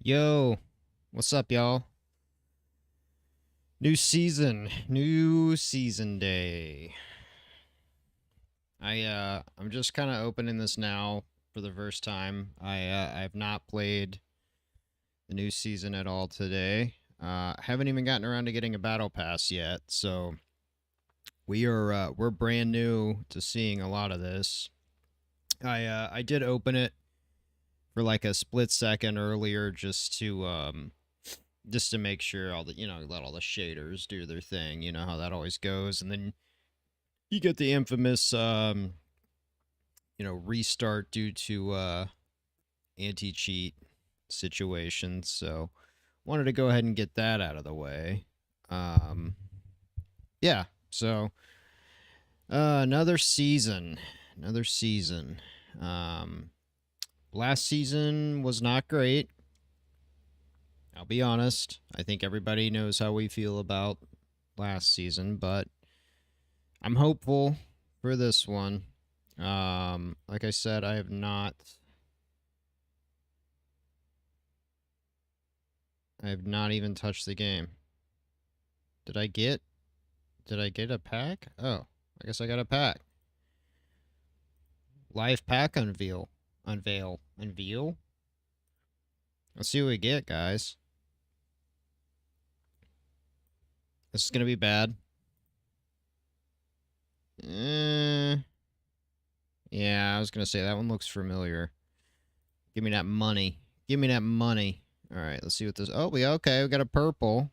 Yo, what's up, y'all? New season day. I'm just kind of opening this now for the first time. I've not played the new season at all today. Haven't even gotten around to getting a battle pass yet, so we're brand new to seeing a lot of this. I did open it for like a split second earlier just to make sure all the let all the shaders do their thing. You know how that always goes, and then you get the infamous restart due to anti cheat situations. So wanted to go ahead and get that out of the way. Um, yeah. So another season. Um, Last season was not great. I'll be honest. I think everybody knows how we feel about last season, but I'm hopeful for this one. Like I said, I have not even touched the game. Did I get a pack? Oh, I guess I got a pack. Live pack unveil. Let's see what we get, guys. This is gonna be bad. Yeah, I was gonna say that one looks familiar. Give me that money. Give me that money. All right, let's see what this. Oh, we got a purple.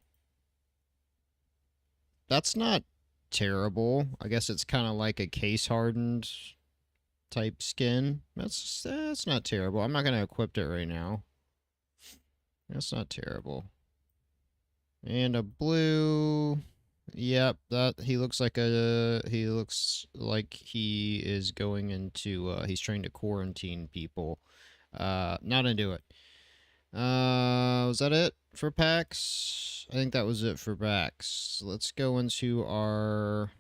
That's not terrible. I guess it's kind of like a case hardened type skin. That's not terrible. I'm not gonna equip it right now. That's not terrible. And a blue. Yep, that he looks like he is going into he's trying to quarantine people. Not into it. Was that it for packs? I think that was it for packs. Let's go into our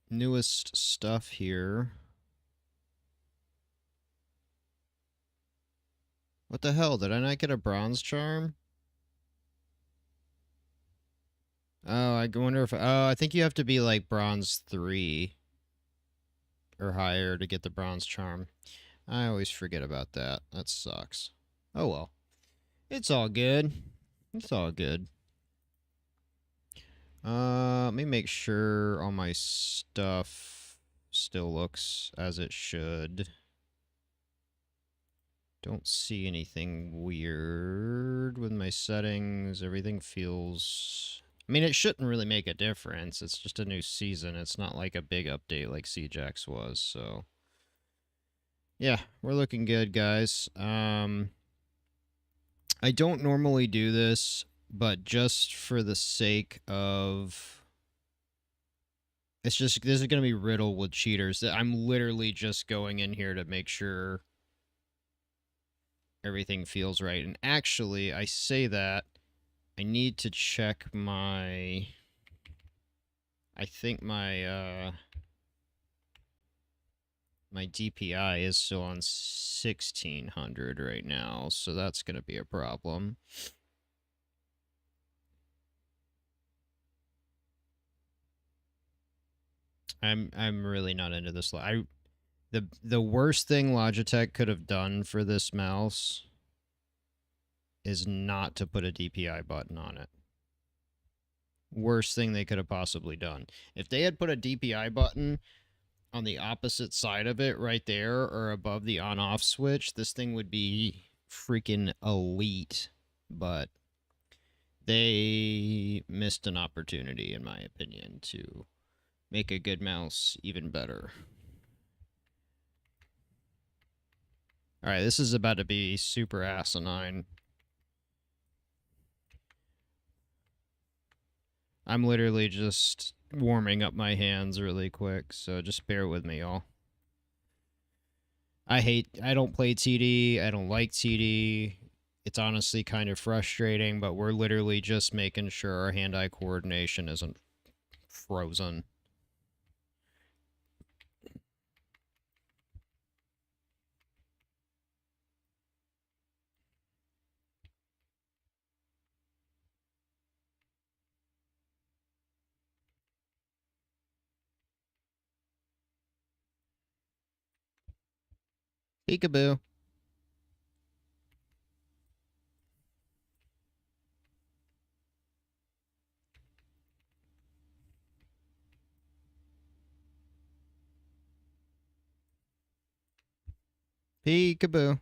newest stuff here. What the hell? Did I not get a bronze charm? Oh, I wonder if. Oh, I think you have to be like bronze 3 or higher to get the bronze charm. I always forget about that. That sucks. Oh well. It's all good. It's all good. Let me make sure all my stuff still looks as it should. Don't see anything weird with my settings. Everything feels. I mean, it shouldn't really make a difference. It's just a new season. It's not like a big update like CJax was, so. Yeah, we're looking good, guys. I don't normally do this, but just for the sake of this is going to be riddled with cheaters. I'm literally just going in here to make sure everything feels right. And actually, I say that I need to check my I think my DPI is still on 1600 right now, so that's going to be a problem. I'm really not into this. The worst thing Logitech could have done for this mouse is not to put a DPI button on it. Worst thing they could have possibly done. If they had put a DPI button on the opposite side of it right there or above the on-off switch, this thing would be freaking elite. But they missed an opportunity, in my opinion, to make a good mouse even better. Alright, this is about to be super asinine. I'm literally just warming up my hands really quick, so just bear with me, y'all. I don't play TD, I don't like TD. It's honestly kind of frustrating, but we're literally just making sure our hand-eye coordination isn't frozen. Peekaboo. Peekaboo.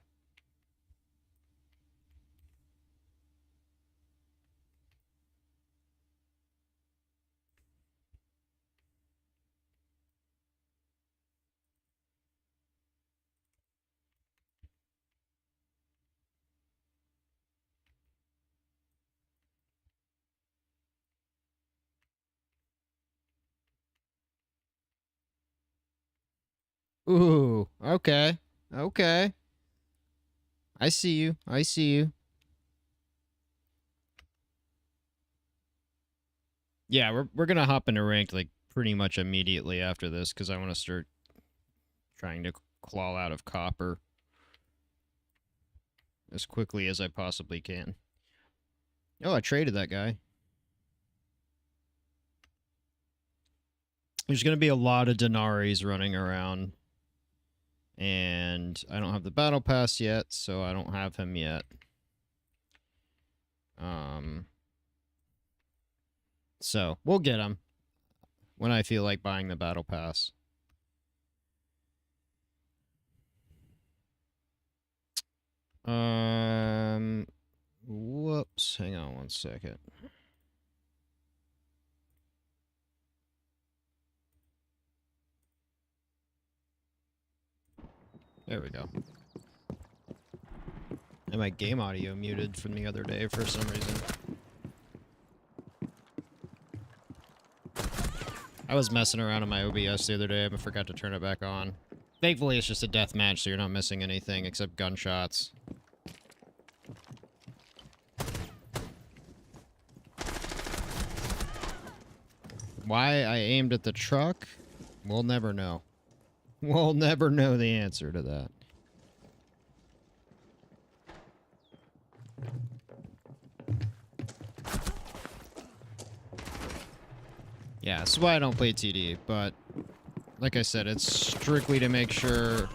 Ooh, okay. Okay. I see you. I see you. Yeah, we're gonna hop into ranked like pretty much immediately after this because I want to start trying to claw out of copper as quickly as I possibly can. Oh, I traded that guy. There's gonna be a lot of Denaris running around. And I don't have the battle pass yet, so I don't have him yet. So we'll get him when I feel like buying the battle pass. Whoops. Hang on one second. There we go. And my game audio muted from the other day for some reason. I was messing around on my OBS the other day. I forgot to turn it back on. Thankfully, it's just a death match, so you're not missing anything except gunshots. Why I aimed at the truck? We'll never know. We'll never know the answer to that. Yeah, that's why I don't play TD, but like I said, it's strictly to make sure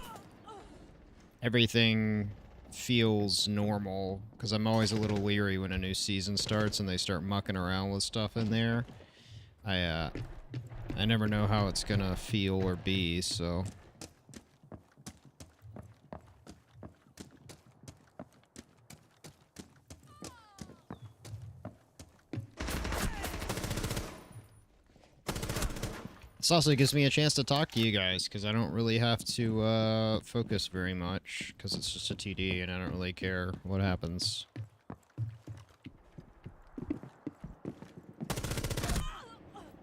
everything feels normal, because I'm always a little leery when a new season starts and they start mucking around with stuff in there. I never know how it's gonna feel or be, so... This also gives me a chance to talk to you guys, because I don't really have to focus very much, because it's just a TD and I don't really care what happens.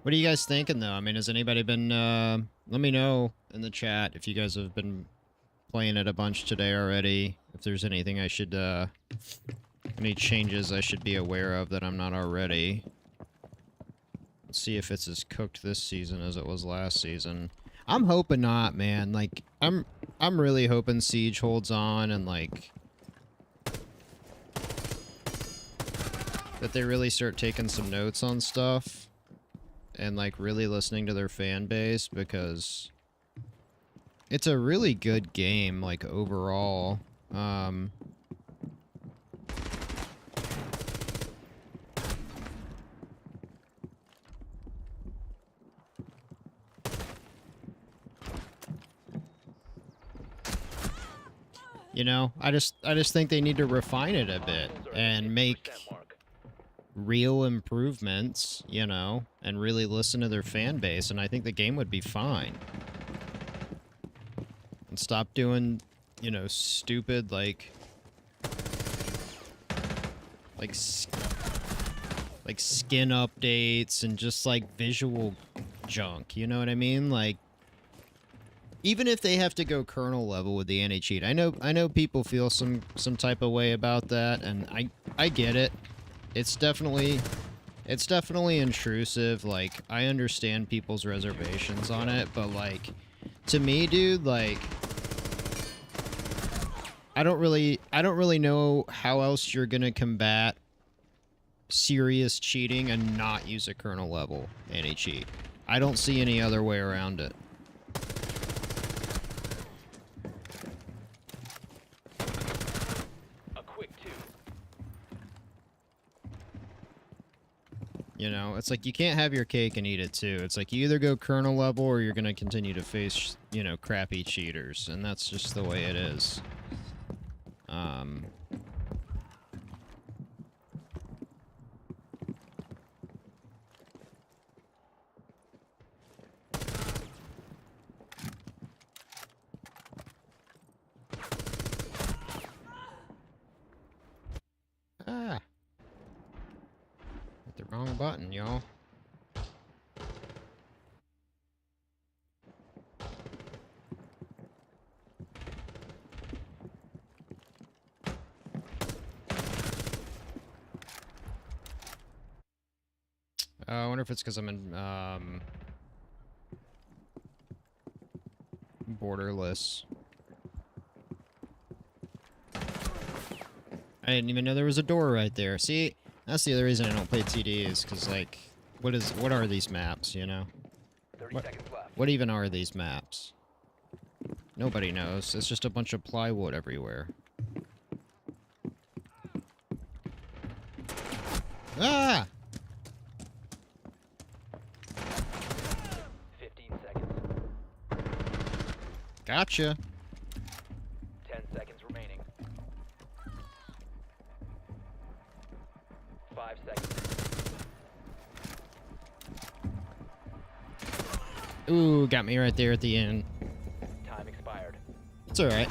What are you guys thinking, though? I mean, has anybody been... let me know in the chat if you guys have been playing it a bunch today already, if there's anything I should... any changes I should be aware of that I'm not already. Let's see if it's as cooked this season as it was last season. I'm hoping not, man. Like, I'm really hoping Siege holds on and, like... that they really start taking some notes on stuff. And, like, really listening to their fan base, because... it's a really good game, like, overall. You know, I just think they need to refine it a bit and make real improvements, you know, and really listen to their fan base, and I think the game would be fine. And stop doing, you know, stupid, like skin updates and just, like, visual junk, you know what I mean? Like, even if they have to go kernel level with the anti-cheat, I know people feel some type of way about that, and I get it. It's definitely intrusive. Like, I understand people's reservations on it, but, like, to me, dude, like, I don't really know how else you're gonna combat serious cheating and not use a kernel level anti-cheat. I don't see any other way around it. You know, it's like you can't have your cake and eat it too. It's like you either go kernel level or you're going to continue to face, you know, crappy cheaters. And that's just the way it is. Ah. Hit the wrong button, y'all. I wonder if it's because I'm in, borderless. I didn't even know there was a door right there. See, that's the other reason I don't play TD is because, like, what are these maps, you know? 30 seconds left. What even are these maps? Nobody knows. It's just a bunch of plywood everywhere. Ah! 15 seconds. Gotcha. 10 seconds remaining. 5 seconds. Ooh, got me right there at the end. Time expired. It's alright.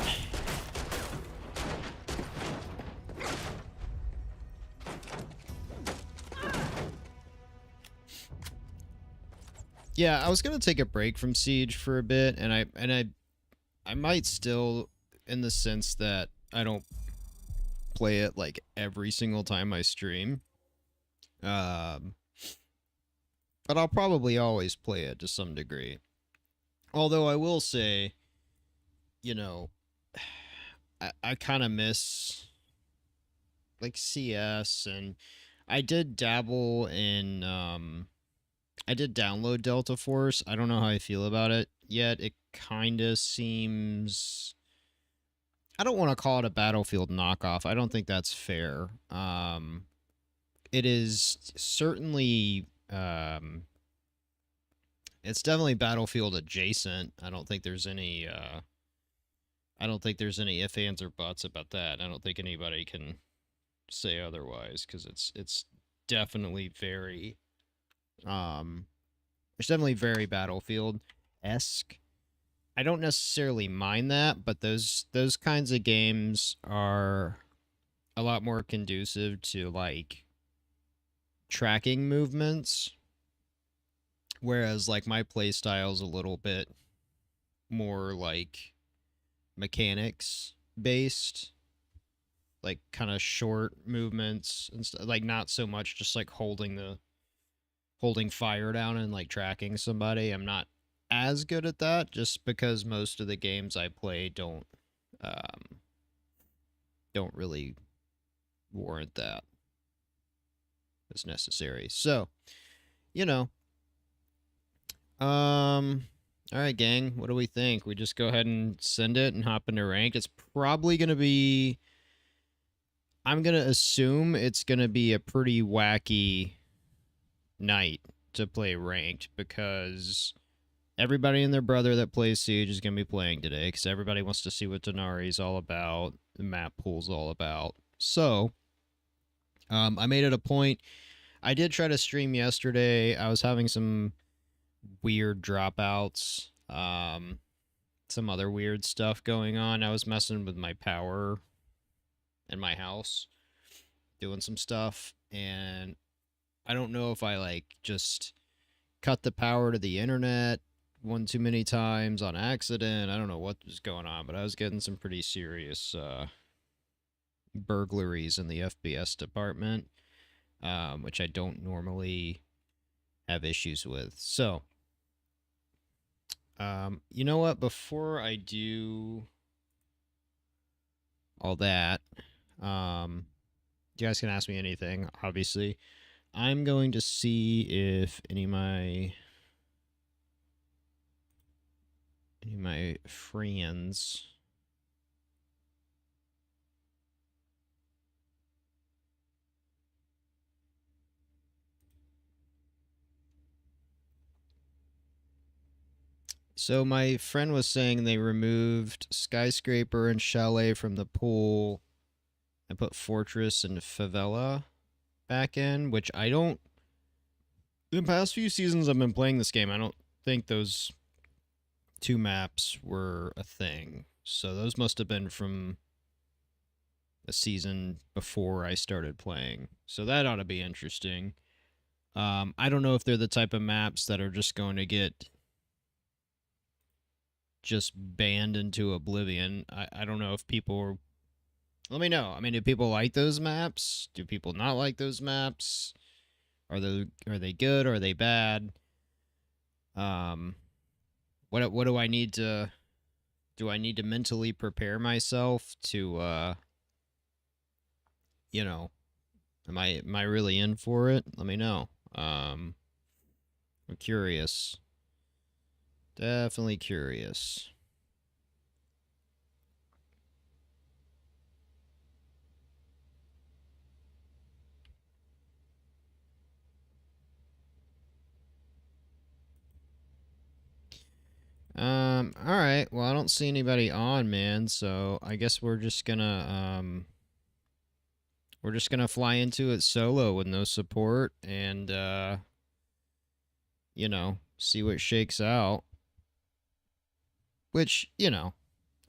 Yeah, I was gonna take a break from Siege for a bit, and I might still, in the sense that I don't play it like every single time I stream. But I'll probably always play it to some degree. Although I will say, you know, I kind of miss like CS, and I did dabble in I did download Delta Force. I don't know how I feel about it yet. It kind of seems, I don't want to call it a Battlefield knockoff. I don't think that's fair. It is certainly it's definitely Battlefield adjacent. I don't think there's any ifs, ands, or buts about that. I don't think anybody can say otherwise, because it's definitely very it's definitely very Battlefield-esque. I don't necessarily mind that, but those kinds of games are a lot more conducive to like tracking movements, whereas like my playstyle is a little bit more like mechanics based, like kind of short movements and stuff, like not so much just like holding fire down and like tracking somebody. I'm not as good at that, just because most of the games I play don't really warrant that as necessary. So, you know, all right, gang, what do we think? We just go ahead and send it and hop into ranked. It's probably going to be, I'm going to assume it's going to be a pretty wacky night to play ranked, because everybody and their brother that plays Siege is going to be playing today, because everybody wants to see what Denari's all about, the map pool's all about. So, I made it a point. I did try to stream yesterday. I was having some weird dropouts, some other weird stuff going on. I was messing with my power in my house, doing some stuff, and I don't know if I like just cut the power to the internet one too many times on accident. I don't know what was going on, but I was getting some pretty serious burglaries in the FPS department, which I don't normally have issues with. So, you know what? Before I do all that, you guys can ask me anything, obviously. I'm going to see if any of my friends So my friend was saying they removed Skyscraper and Chalet from the pool and put Fortress and Favela back in, which I don't. The past few seasons I've been playing this game, I don't think those two maps were a thing. So those must have been from a season before I started playing. So that ought to be interesting. I don't know if they're the type of maps that are just going to get just banned into oblivion. I don't know if people. Let me know. I mean, do people like those maps? Do people not like those maps? Are they good? Are they bad? What do I need to? Do I need to mentally prepare myself to? You know, am I really in for it? Let me know. I'm curious. Definitely curious. All right. Well, I don't see anybody on, man. So I guess we're just gonna fly into it solo with no support and you know, see what shakes out. Which, you know,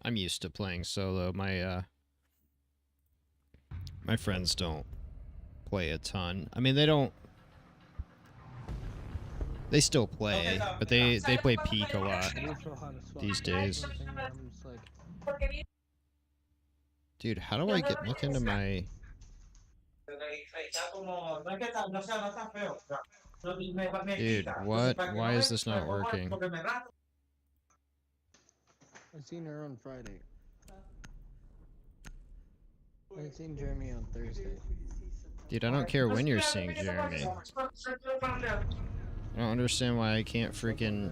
I'm used to playing solo. My friends don't play a ton. I mean, they don't. They still play, but they play Peak a lot these days. Dude, how do I get look into my? Dude, what? Why is this not working? I seen her on Friday. I seen Jeremy on Thursday. Dude, I don't care when you're seeing Jeremy. I don't understand why I can't freaking...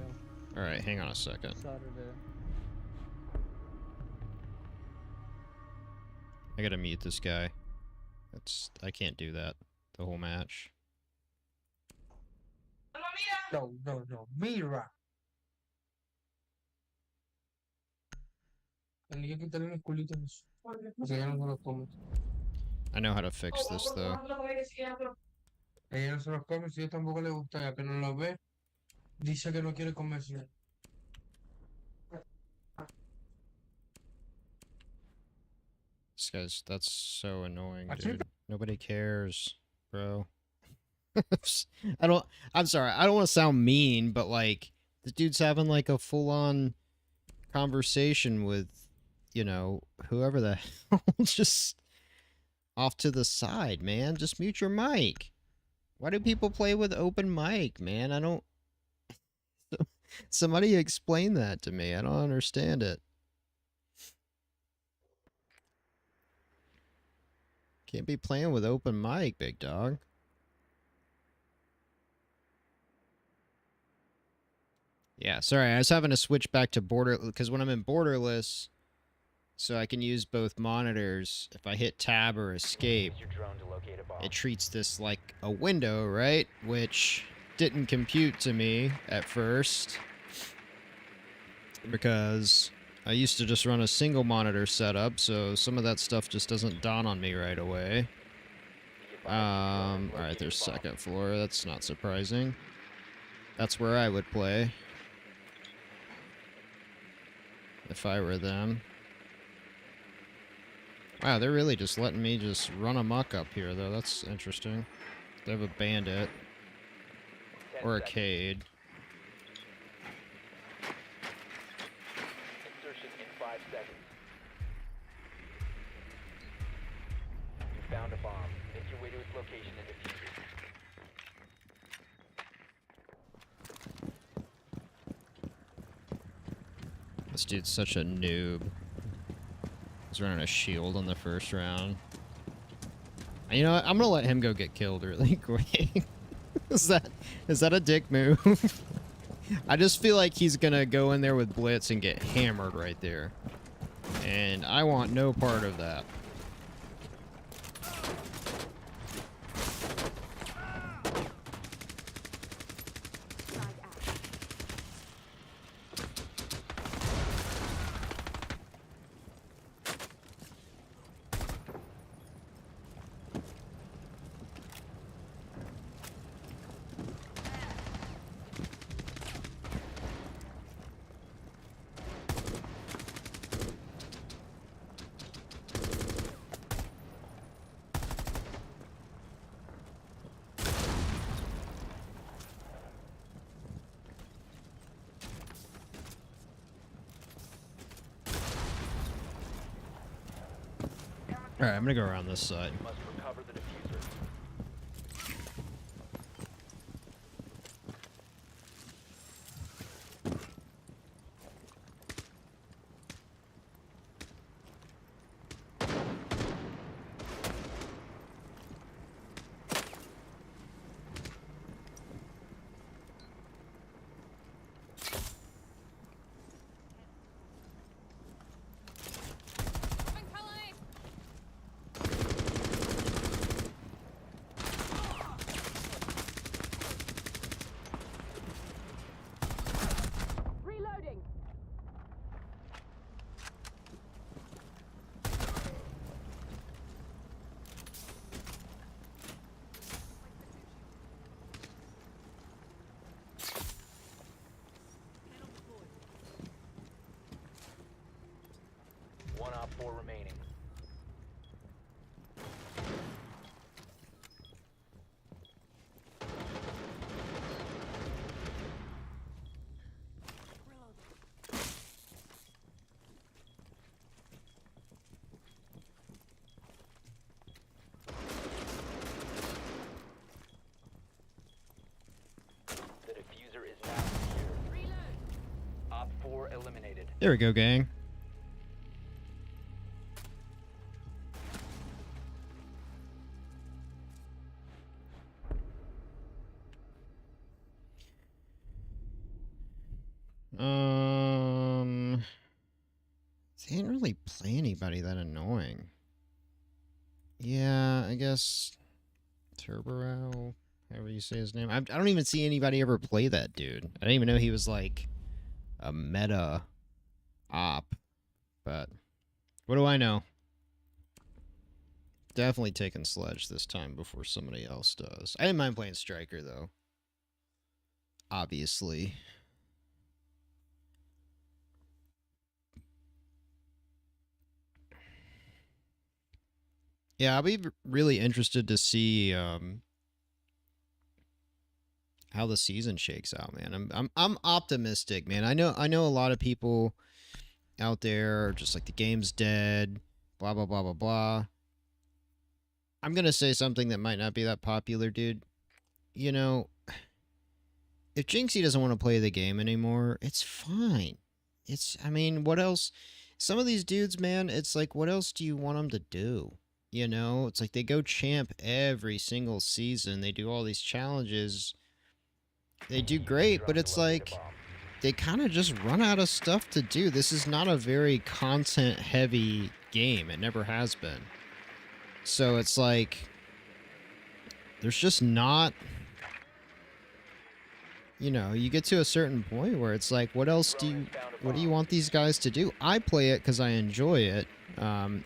Alright, hang on a second. Saturday. I gotta mute this guy. I can't do that the whole match. No, mira. Tenía que quitarle los culitos. Porque ella no se los come. I know how to fix this though. Ella no se los come, si ella tampoco le gusta, ya que no los ve, dice que no quiere comerse. That's so annoying, Actually- dude. Nobody cares, bro. I'm sorry, I don't want to sound mean, but like, the dude's having like a full-on conversation with, you know, whoever the hell, just off to the side, man. Just mute your mic. Why do people play with open mic, man? I don't... Somebody explain that to me. I don't understand it. Can't be playing with open mic, big dog. Yeah, sorry, I was having to switch back to border because when I'm in borderless, so I can use both monitors. If I hit tab or escape, Use your drone to locate a bomb. it treats this like a window, right? Which didn't compute to me at first because I used to just run a single monitor setup, so some of that stuff just doesn't dawn on me right away. Alright, there's second floor. That's not surprising. That's where I would play if I were them. Wow, they're really just letting me just run amok up here, though. That's interesting. They have a bandit. 10 Or a seconds. Cade. Insertion in 5 seconds. You found a bomb. Make your way to its location and defuse it. This dude's such a noob. He's running a shield on the first round. You know what? I'm gonna let him go get killed really quick. Is that a dick move? I just feel like he's gonna go in there with Blitz and get hammered right there. And I want no part of that. Alright, I'm gonna go around this side. You must recover the diffuser. Reloading. One op 4 remaining. The diffuser is now secured. Op 4 eliminated. There we go, gang. They didn't really play anybody that annoying. Yeah, I guess Turbo, however you say his name. I don't even see anybody ever play that dude. I didn't even know he was like a meta op. But what do I know? Definitely taking Sledge this time before somebody else does. I didn't mind playing Striker though. Obviously. Yeah, I'll be really interested to see how the season shakes out, man. I'm optimistic, man. I know a lot of people out there are just like the game's dead, blah blah blah blah blah. I'm gonna say something that might not be that popular, dude. You know, if Jinxie doesn't want to play the game anymore, it's fine. I mean, what else? Some of these dudes, man, it's like, what else do you want them to do? You know, it's like they go champ every single season. They do all these challenges. They do great, but it's like they kind of just run out of stuff to do. This is not a very content-heavy game. It never has been. So it's like there's just not... You know, you get to a certain point where it's like, what else do you want these guys to do? I play it because I enjoy it,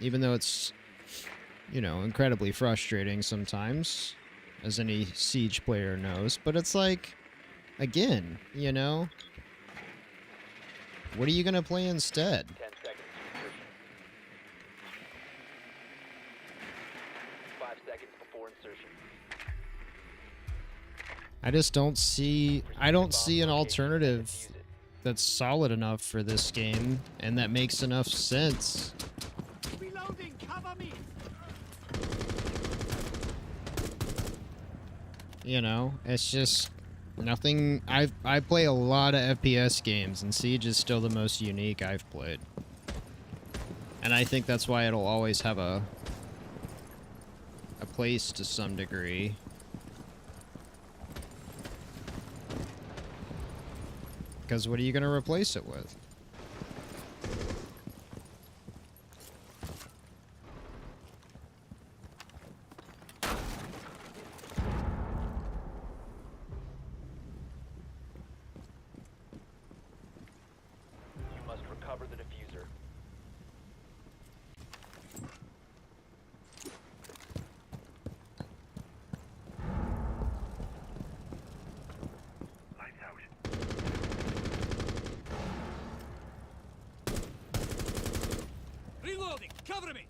even though it's... you know, incredibly frustrating sometimes, as any Siege player knows. But it's like, again, you know, what are you going to play instead? 10 seconds. 5 seconds before insertion. I just don't see, an alternative that's solid enough for this game and that makes enough sense. Reloading, cover me. You know, it's just nothing. I play a lot of FPS games, and Siege is still the most unique I've played. And I think that's why it'll always have a place to some degree. Because what are you going to replace it with? You must recover the diffuser. Reloading, cover me.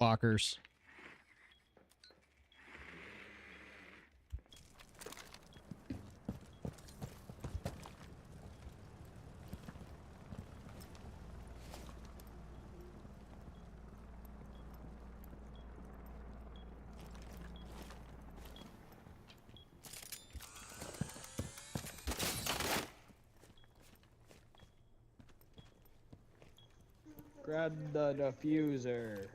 Walkers. Grab the diffuser.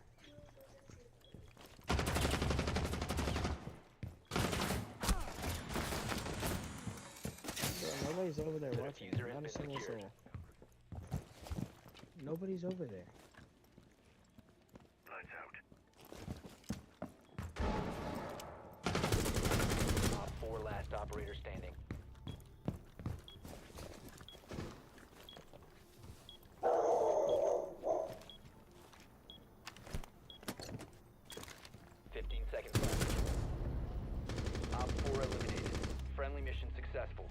Bro, nobody's over there The watching. diffuser has Not a been single secured. soul. Nobody's over there. Op 4 last operator standing. Seconds left. Op 4 eliminated. Friendly mission successful.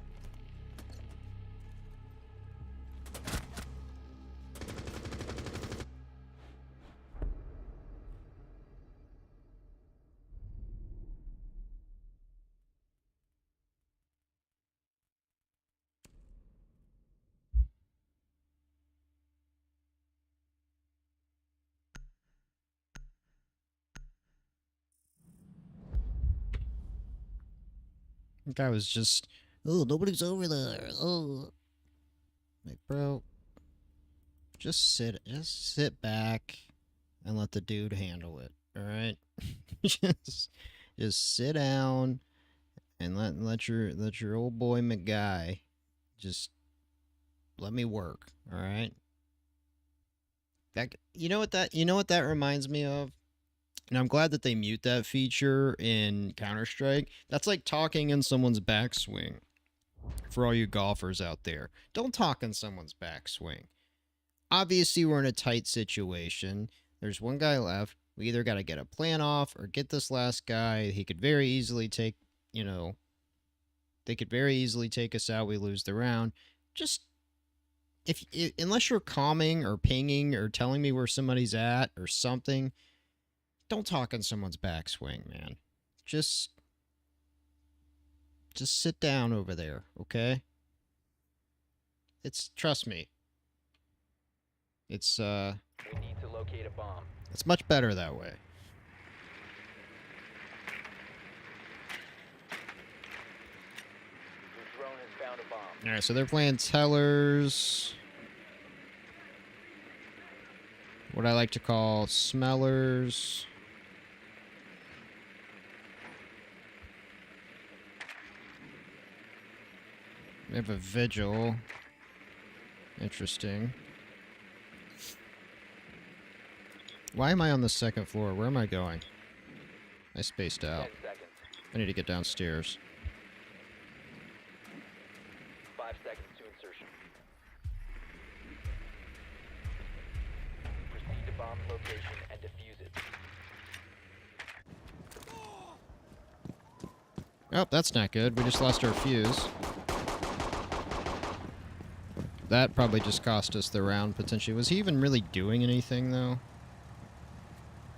Guy was just, oh, nobody's over there. Oh, like, bro, just sit back and let the dude handle it. All right, just sit down and let your old boy McGuy just let me work. All right. That you know what that reminds me of. And I'm glad that they mute that feature in Counter-Strike. That's like talking in someone's backswing. For all you golfers out there, don't talk in someone's backswing. Obviously, we're in a tight situation. There's one guy left. We either got to get a plan off or get this last guy. He could very easily take, they could very easily take us out. We lose the round. Just, unless you're calming or pinging or telling me where somebody's at or something, don't talk in someone's backswing, man. Just sit down over there, okay? Trust me. It's We need to locate a bomb. it's much better that way. Your drone has found a bomb. All right, so they're playing tellers. What I like to call smellers. We have a vigil. Interesting. Why am I on the second floor? Where am I going? I spaced 10 out. seconds. I need to get downstairs. 5 seconds to insertion. Proceed to bomb's location and defuse it. Oh, that's not good. We just lost our fuse. That probably just cost us the round, potentially. Was he even really doing anything, though?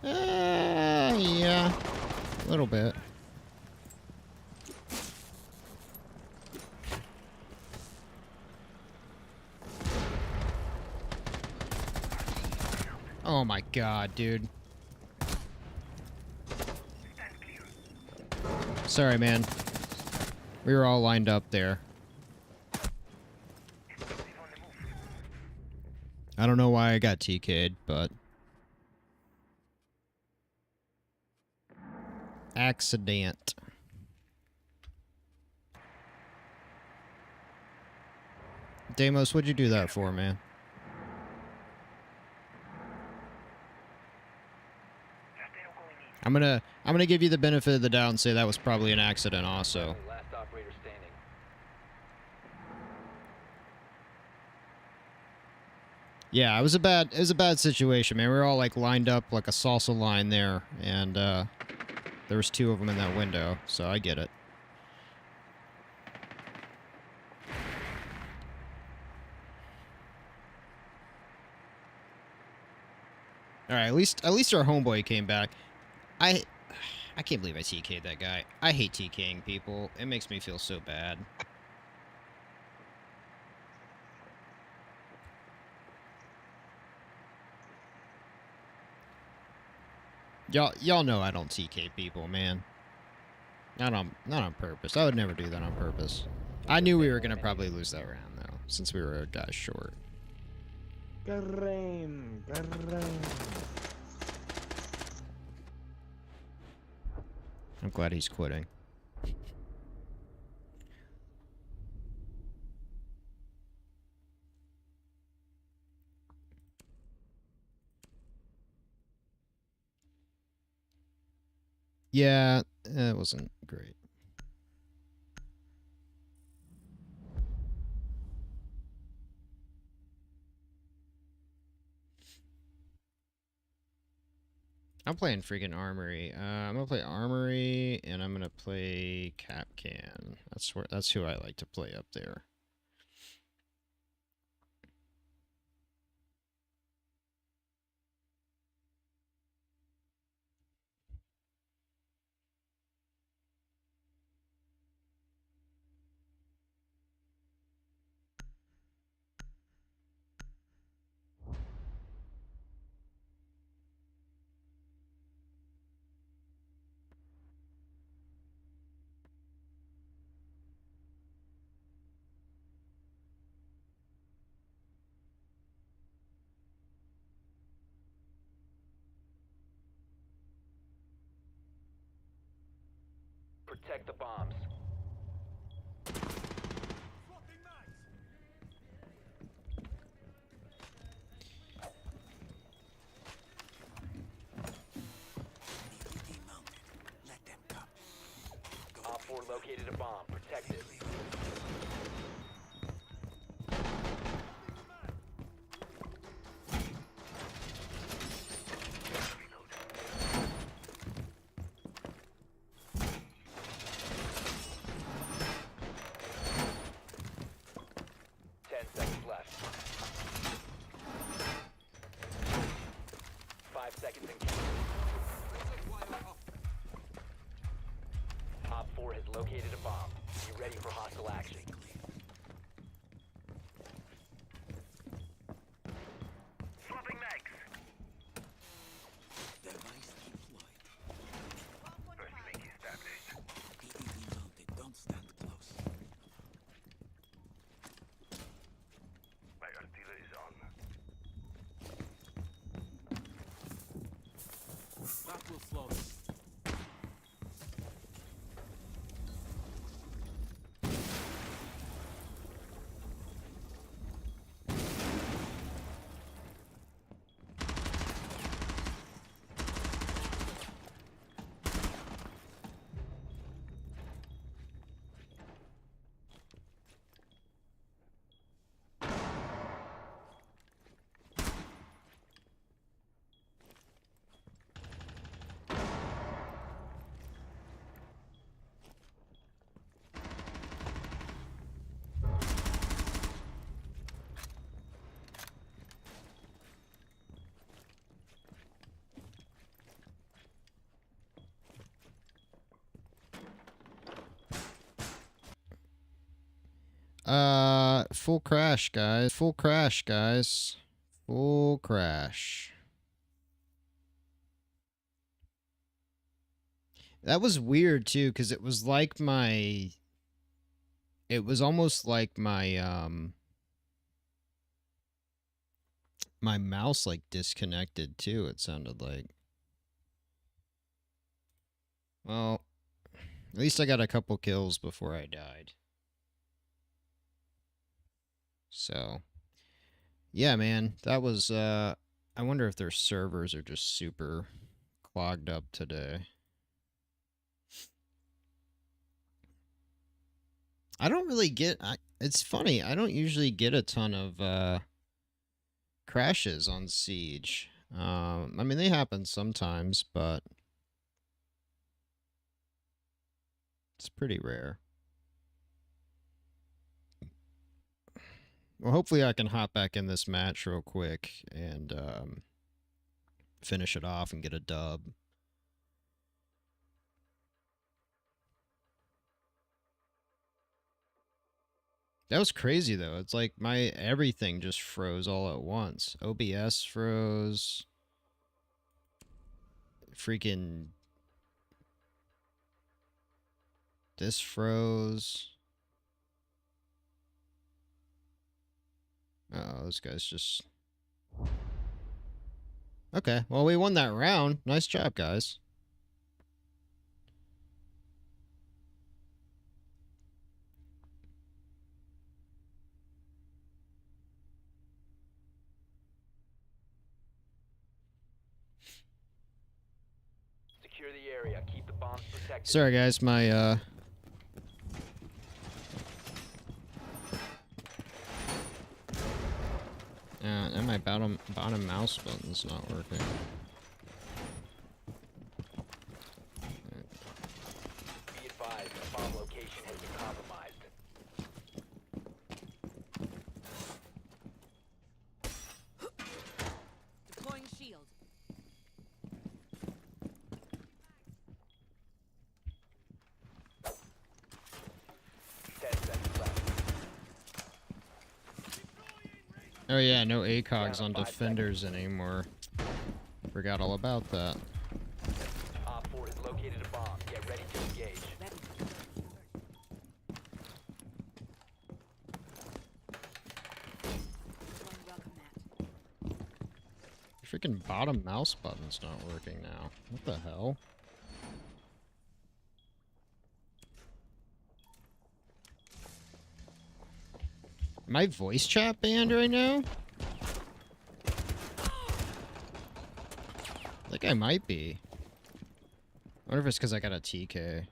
Yeah. A little bit. Oh my god, dude. Sorry, man. We were all lined up there. I don't know why I got TK'd, but... Accident. Deimos, what'd you do that for, man? I'm gonna give you the benefit of the doubt and say that was probably an accident also. Last operator standing. Yeah, it was a bad situation, man. We were all like lined up like a salsa line there, and there was 2 of them in that window, so I get it. All right, at least our homeboy came back. I can't believe I TK'd that guy. I hate TKing people. It makes me feel so bad. Y'all know I don't TK people, man. Not on purpose. I would never do that on purpose. I knew we were gonna probably lose that round though, since we were a guy short. Kareem. I'm glad he's quitting. Yeah, it wasn't great. I'm playing freaking Armory. I'm gonna play Armory, and I'm gonna play Capcan. That's who I like to play up there. Protect the bombs. Swapping mags. Op 4 located a bomb. Protect it. Seconds and counting. Op 4 has located a bomb. Be ready for hostile action. Swapping mags. Device deployed. First link established. PDD mounted. Don't stand close. My artillery is on. That will slow us. Full crash, guys. Full crash, guys. Full crash. That was weird too, because it was like my... It was almost like my, my mouse, like, disconnected too, it sounded like. Well, at least I got a couple kills before I died. So, yeah, man, that was, I wonder if their servers are just super clogged up today. I don't really get, it's funny, I don't usually get a ton of, crashes on Siege. I mean, they happen sometimes, but it's pretty rare. Well, hopefully I can hop back in this match real quick and finish it off and get a dub. That was crazy though. It's like my everything just froze all at once. OBS froze. Freaking this froze. Oh, this guy's just... Okay, well, we won that round. Nice job, guys. Secure the area. Keep the bombs protected. Sorry, guys, my, and my bottom mouse button's not working. Be advised, the bomb location has been compromised. Deploying shield. Ten seconds left. Oh yeah, no ACOGs Down to on 5 defenders anymore. Forgot all about that. Op 4 has located a bomb. Get ready to engage. Ready. Deploying welcome mat. Freaking bottom mouse button's not working now. What the hell? Am I voice chat banned right now? I think I might be. I wonder if it's because I got a TK.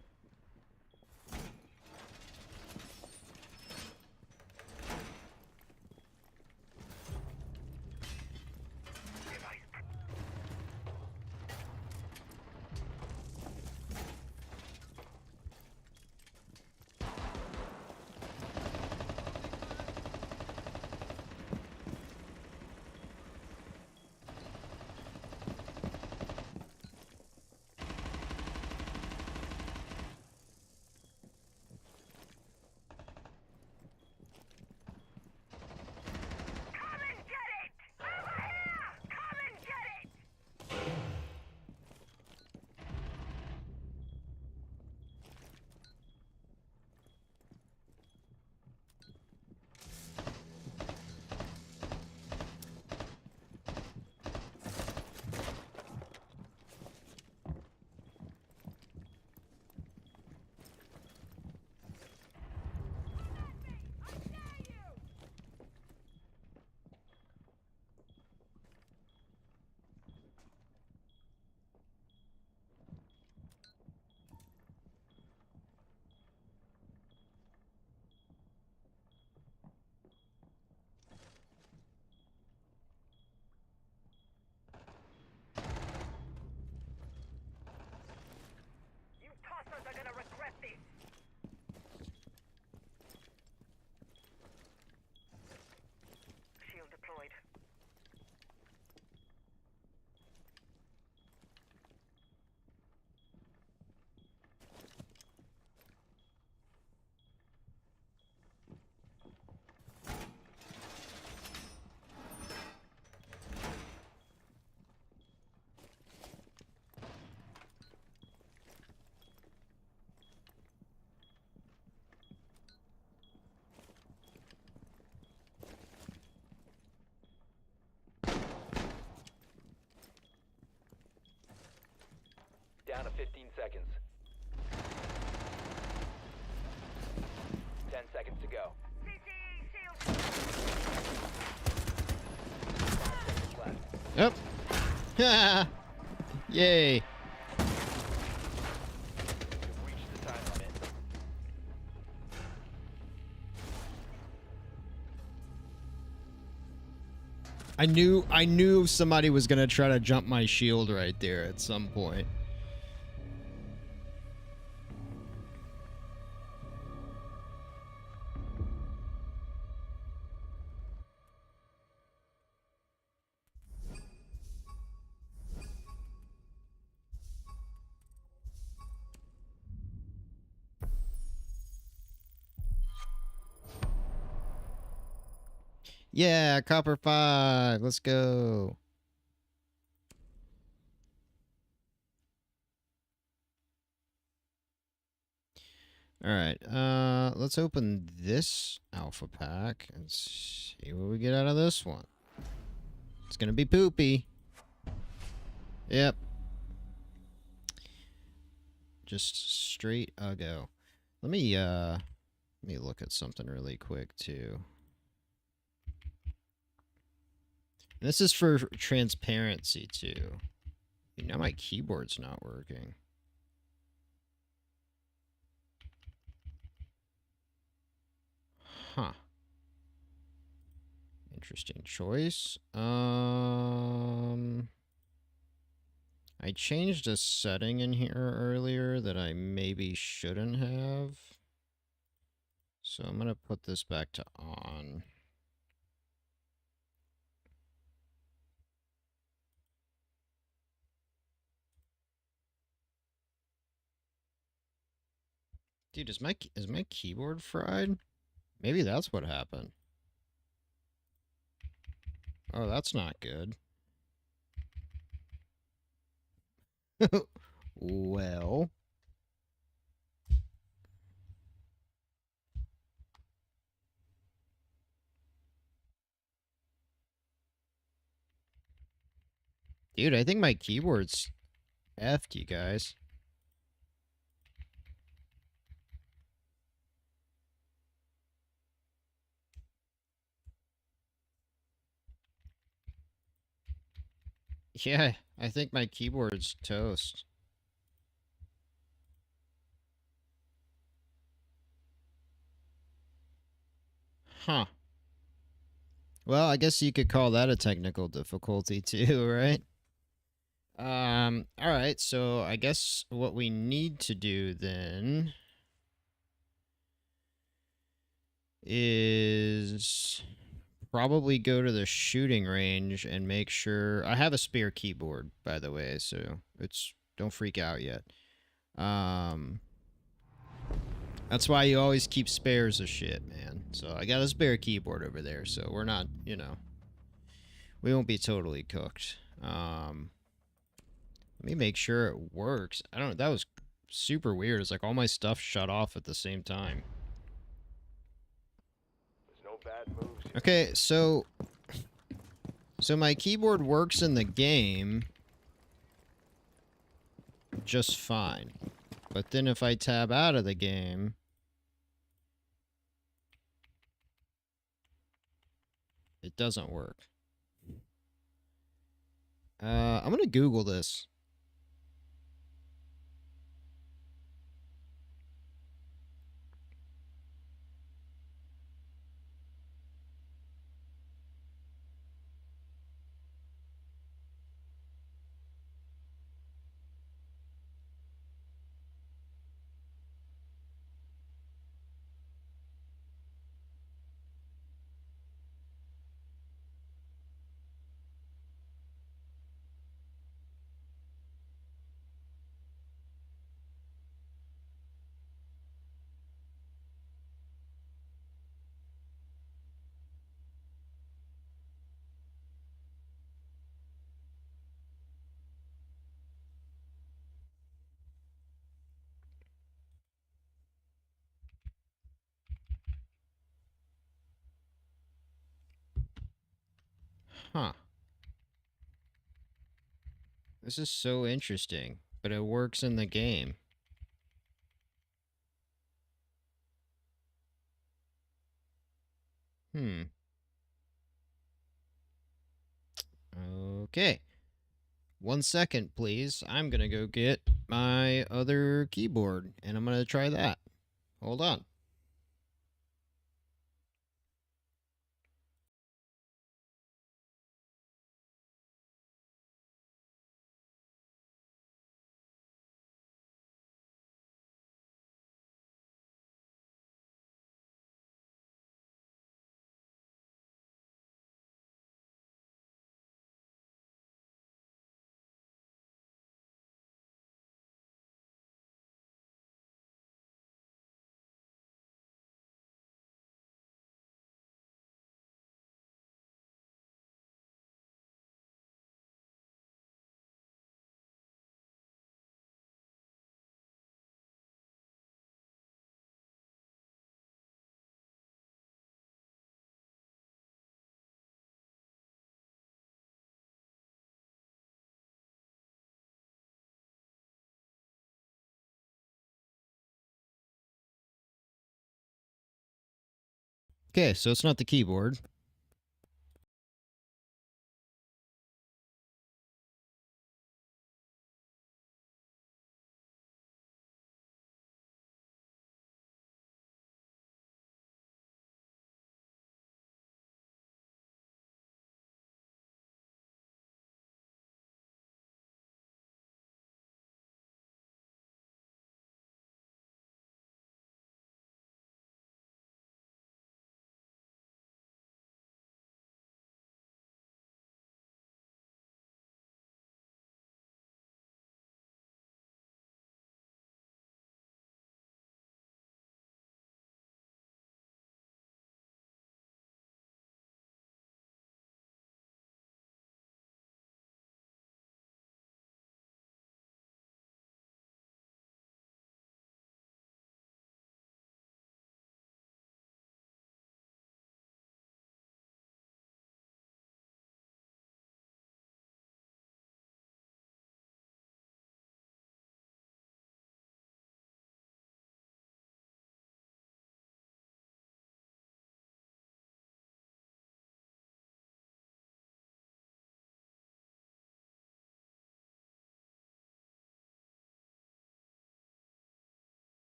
Down to 15 seconds. 10 seconds to go. 5 seconds left. Yep. Yay. You've reached the time limit. I knew somebody was gonna try to jump my shield right there at some point. Yeah, copper 5. Let's go. All right. Let's open this alpha pack and see what we get out of this one. It's gonna be poopy. Yep. Just straight go. Let me look at something really quick too. This is for transparency too. Now my keyboard's not working. Huh. Interesting choice. I changed a setting in here earlier that I maybe shouldn't have. So I'm gonna put this back to on. Dude, is my keyboard fried? Maybe that's what happened. Oh, that's not good. Well. Dude, I think my keyboard's effed, you guys. Yeah, I think my keyboard's toast. Huh. Well, I guess you could call that a technical difficulty too, right? All right, so I guess what we need to do then is probably go to the shooting range and make sure I have a spare keyboard, by the way, so don't freak out yet. That's why you always keep spares of shit, man. So I got a spare keyboard over there, so we're not, we won't be totally cooked. Let me make sure it works. I don't know, that was super weird. It's like all my stuff shut off at the same time. There's no bad moves here. Okay, so my keyboard works in the game just fine. But then if I tab out of the game, it doesn't work. I'm gonna Google this. Huh. This is so interesting, but it works in the game. Okay. 1 second, please. I'm gonna go get my other keyboard, and I'm gonna try that. Hold on. Okay, so it's not the keyboard.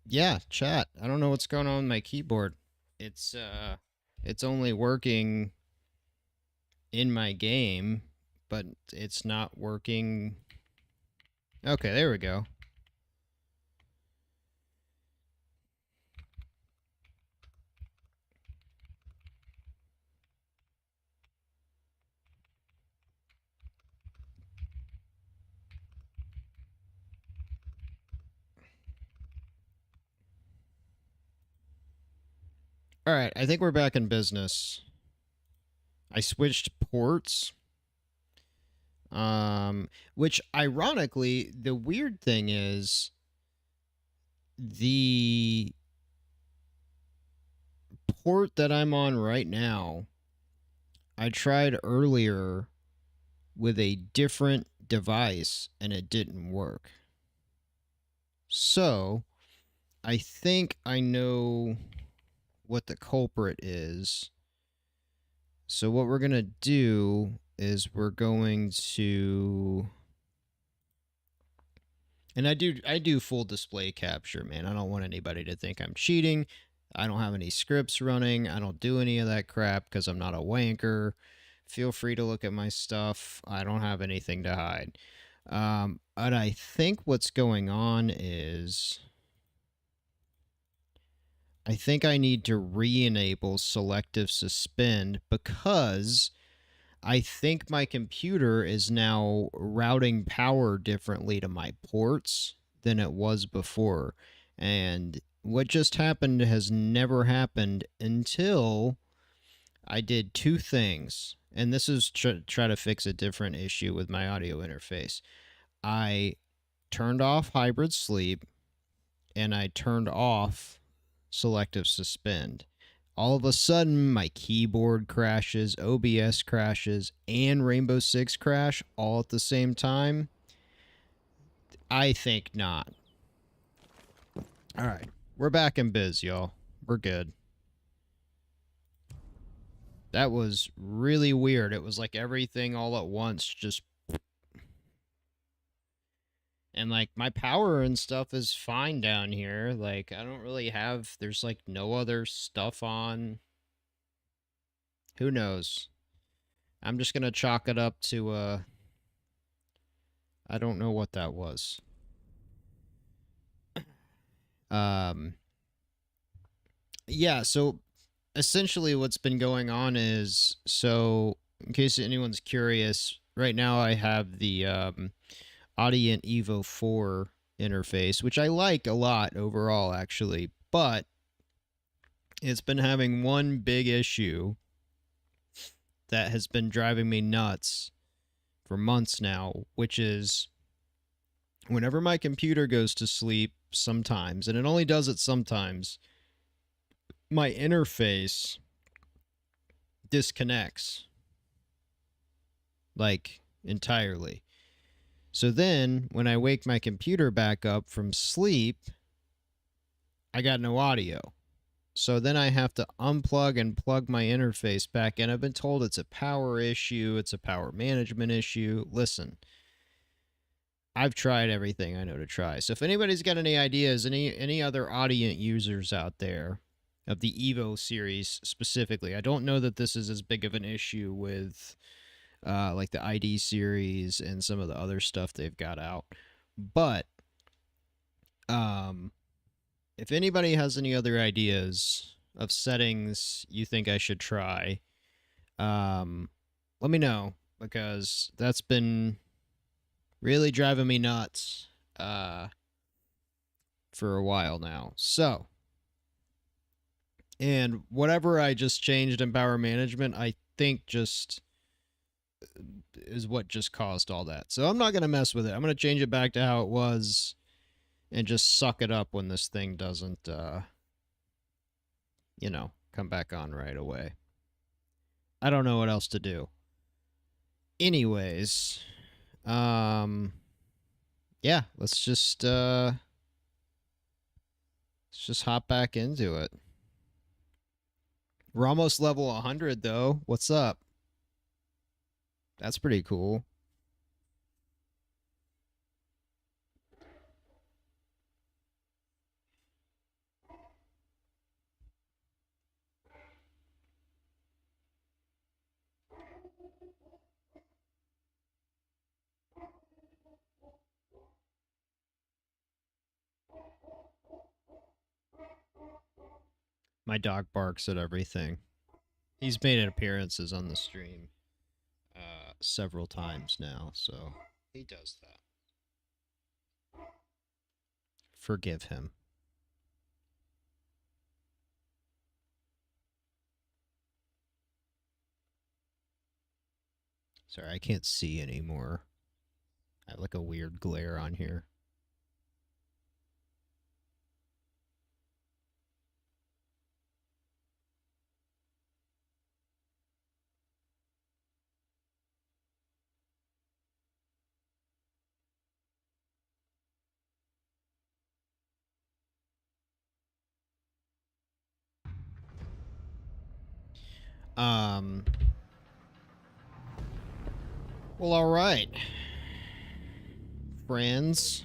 Yeah, chat. I don't know what's going on with my keyboard. It's only working in my game, but it's not working. Okay, there we go. All right, I think we're back in business. I switched ports. Which ironically, the weird thing is the port that I'm on right now, I tried earlier with a different device and it didn't work. So, I think I know what the culprit is. So what we're going to do is we're going to, and I do full display capture, man. I don't want anybody to think I'm cheating. I don't have any scripts running. I don't do any of that crap because I'm not a wanker. Feel free to look at my stuff. I don't have anything to hide. But I think what's going on is I think I need to re-enable selective suspend because I think my computer is now routing power differently to my ports than it was before. And what just happened has never happened until I did two things. And this is try to fix a different issue with my audio interface. I turned off hybrid sleep and I turned off selective suspend. All of a sudden, my keyboard crashes, OBS crashes, and Rainbow Six crash all at the same time? I think not. All right, we're back in biz, y'all. We're good. That was really weird. It was like everything all at once just... And, like, my power and stuff is fine down here. Like, I don't really have... There's, like, no other stuff on. Who knows? I'm just gonna chalk it up to, I don't know what that was. Yeah, so essentially what's been going on is, so in case anyone's curious, right now I have the Audient Evo 4 interface, which I like a lot overall, actually, but it's been having one big issue that has been driving me nuts for months now, which is whenever my computer goes to sleep sometimes, and it only does it sometimes, my interface disconnects, like, entirely. So then, when I wake my computer back up from sleep, I got no audio. So then I have to unplug and plug my interface back in. I've been told it's a power issue, it's a power management issue. Listen, I've tried everything I know to try. So if anybody's got any ideas, any other Audient users out there of the Evo series specifically, I don't know that this is as big of an issue with like the ID series and some of the other stuff they've got out. But if anybody has any other ideas of settings you think I should try, let me know, because that's been really driving me nuts for a while now. So, and whatever I just changed in power management, I think just is what just caused all that. So I'm not going to mess with it. I'm going to change it back to how it was and just suck it up when this thing doesn't, you know, come back on right away. I don't know what else to do. Anyways, yeah, let's just hop back into it. We're almost level 100 though. What's up? That's pretty cool. My dog barks at everything. He's made appearances on the stream several times now, so he does that. Forgive him. Sorry, I can't see anymore. I have like a weird glare on here. Well, all right, friends.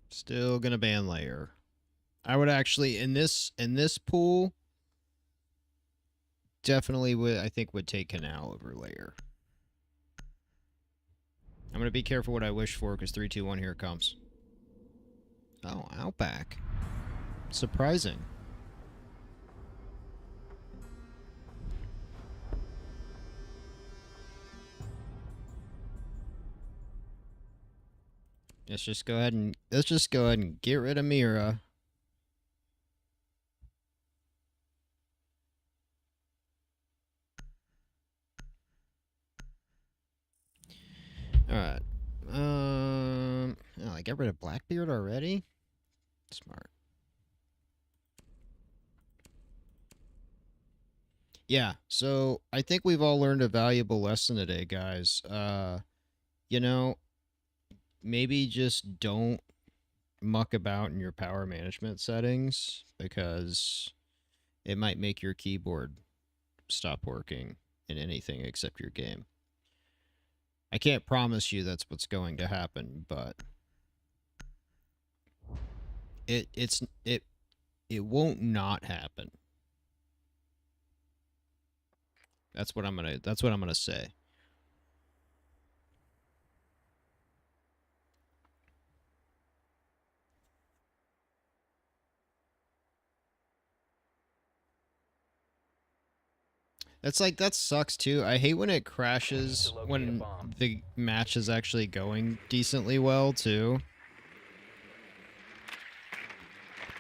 Still gonna ban layer. I would actually in this pool definitely would, I think, would take Canal over layer. I'm gonna be careful what I wish for because 3, 2, 1, here it comes. Oh, Outback. Surprising. Let's just go ahead and get rid of Mira. All right. Oh, I got rid of Blackbeard already? Smart. Yeah, so I think we've all learned a valuable lesson today, guys. You know, maybe just don't muck about in your power management settings because it might make your keyboard stop working in anything except your game. I can't promise you that's what's going to happen, but it won't not happen. That's what I'm gonna say. That sucks too. I hate when it crashes when the match is actually going decently well too.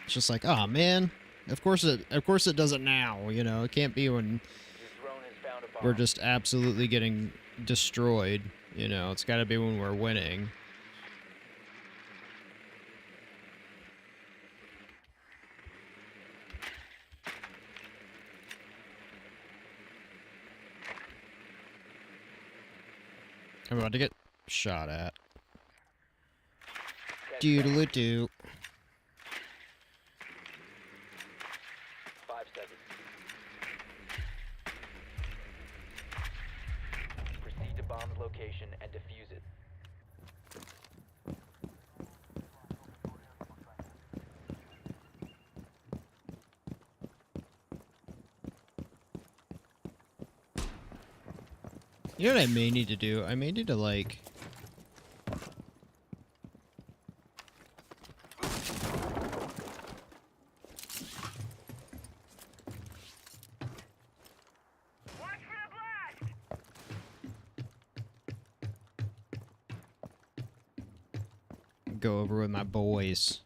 It's just like, oh man, of course it does it now, you know. It can't be when we're just absolutely getting destroyed, you know. It's got to be when we're winning. I'm about to get shot at. 10 seconds. Doodle-doo. 5 seconds. Proceed to bomb's location and defuse it. You know what I may need to do? I may need to, like... go over with my boys.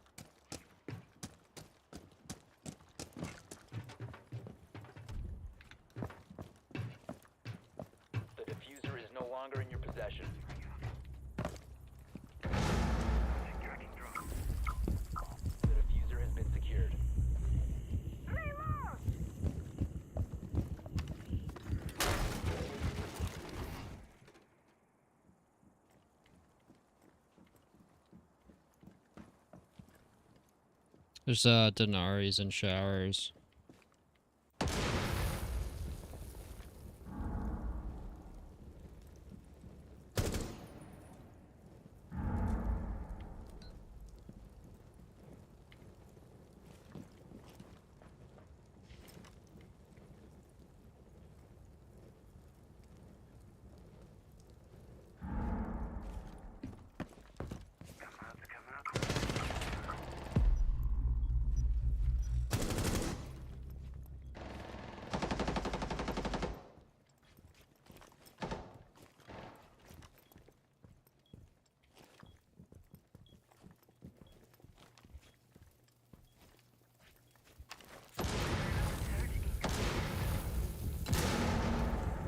The diffuser is no longer in your possession. The diffuser has been secured. There's Denaris and showers.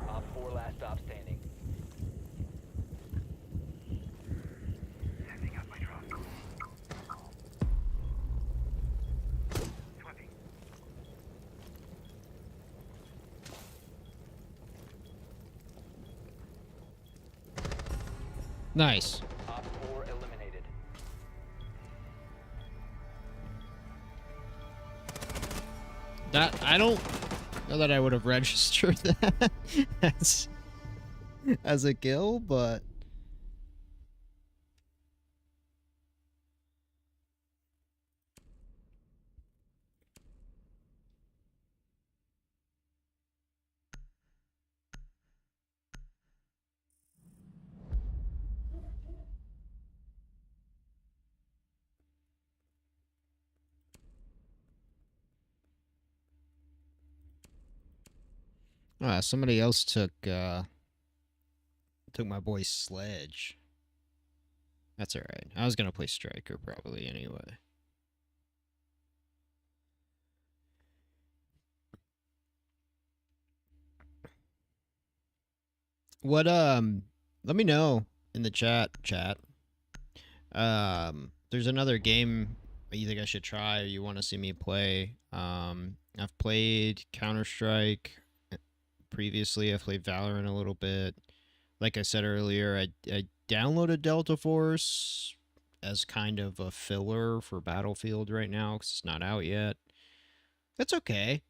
Op 4 last stop standing. Nice. Op 4 eliminated. That I don't know that I would have registered that as a kill, but somebody else took my boy's sledge. That's all right. I was gonna play striker probably anyway. What let me know in the chat. There's another game you think I should try or you want to see me play. I've played Counter-Strike previously. I've played Valorant a little bit. Like I said earlier, I downloaded Delta Force as kind of a filler for Battlefield right now because it's not out yet. That's okay.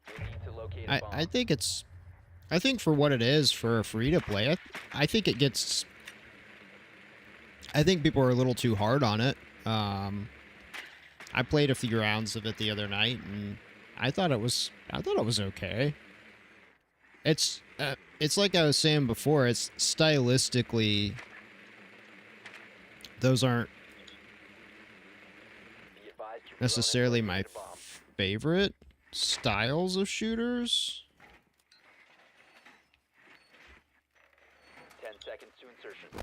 We need to locate a bomb. I think for what it is, for a free-to-play, I think it gets... I think people are a little too hard on it. I played a few rounds of it the other night, and I thought it was okay. It's like I was saying before, it's stylistically... Those aren't Be advised your drone has necessarily my located a bomb. favorite styles of shooters. 10 seconds to insertion. I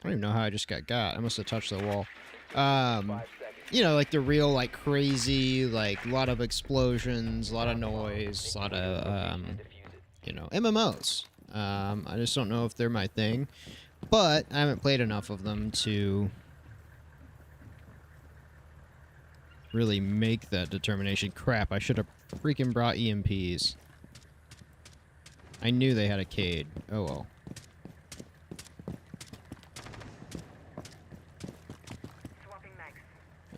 don't even know how I just got. I must have touched the wall. 5 seconds. You know, like the real, like, crazy, like, a lot of explosions, a lot of noise, a lot of, And defuse it. you know, MMOs. I just don't know if they're my thing. But I haven't played enough of them to really make that determination. Crap, I should have freaking brought EMPs. I knew they had a Cade. Oh well.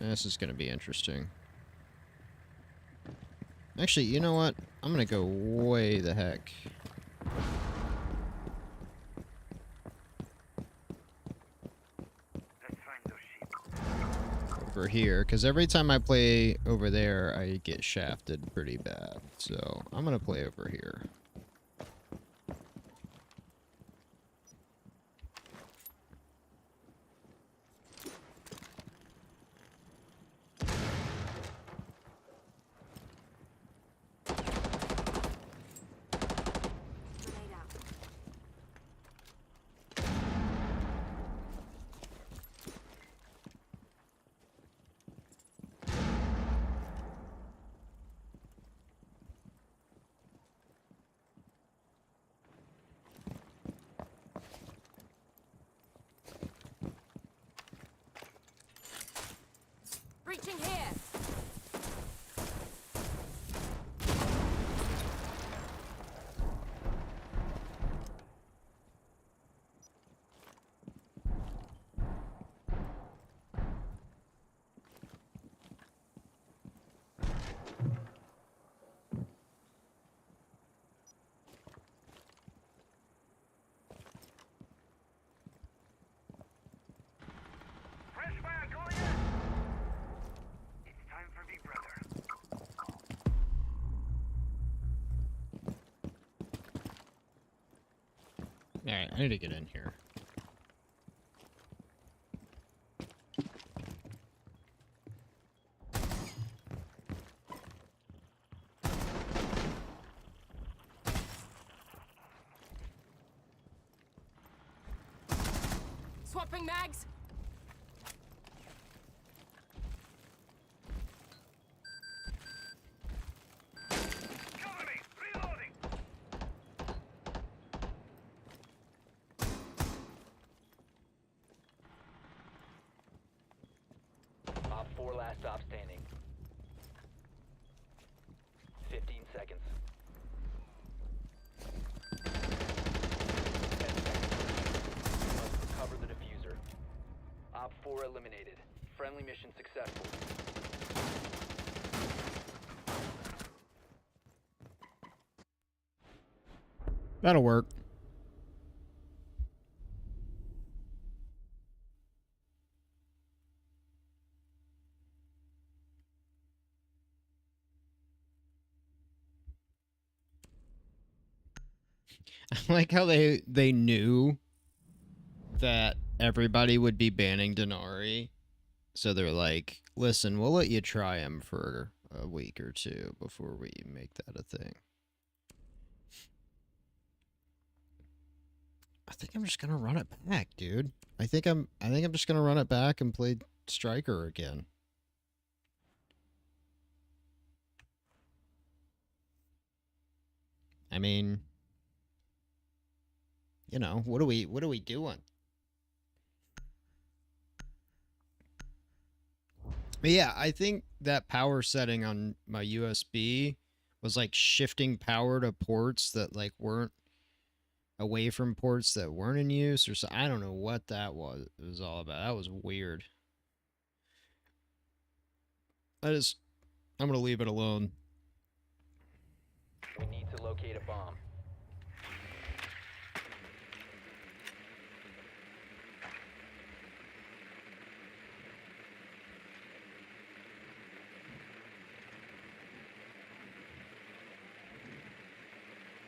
This is gonna be interesting. Actually, you know what? I'm gonna go way the heck. Over here, because every time I play over there, I get shafted pretty bad. So I'm gonna play over here. Grenade out. Breaching here. Alright, I need to get in here. Swapping mags. Op 4 last stop standing. 15 seconds. 10 seconds. You must recover the diffuser. Op 4 eliminated. Friendly mission successful. That'll work. I like how they knew that everybody would be banning Denari. So they're like, listen, we'll let you try him for a week or two before we make that a thing. I think I'm just gonna run it back, dude. I think I'm just gonna run it back and play Striker again. I mean, you know, what are we doing? But yeah, I think that power setting on my USB was like shifting power to ports that like weren't away from ports that weren't in use or so. I don't know what that was. It was all about. That was weird. I'm gonna leave it alone. We need to locate a bomb.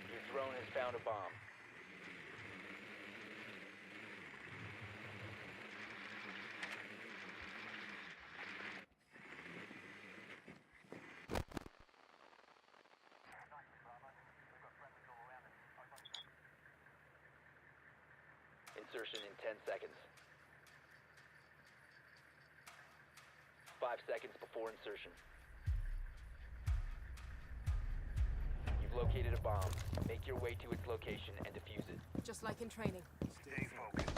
Your drone has found a bomb. Insertion in 10 seconds. 5 seconds before insertion. You've located a bomb. Make your way to its location and defuse it. Just like in training. Stay focused.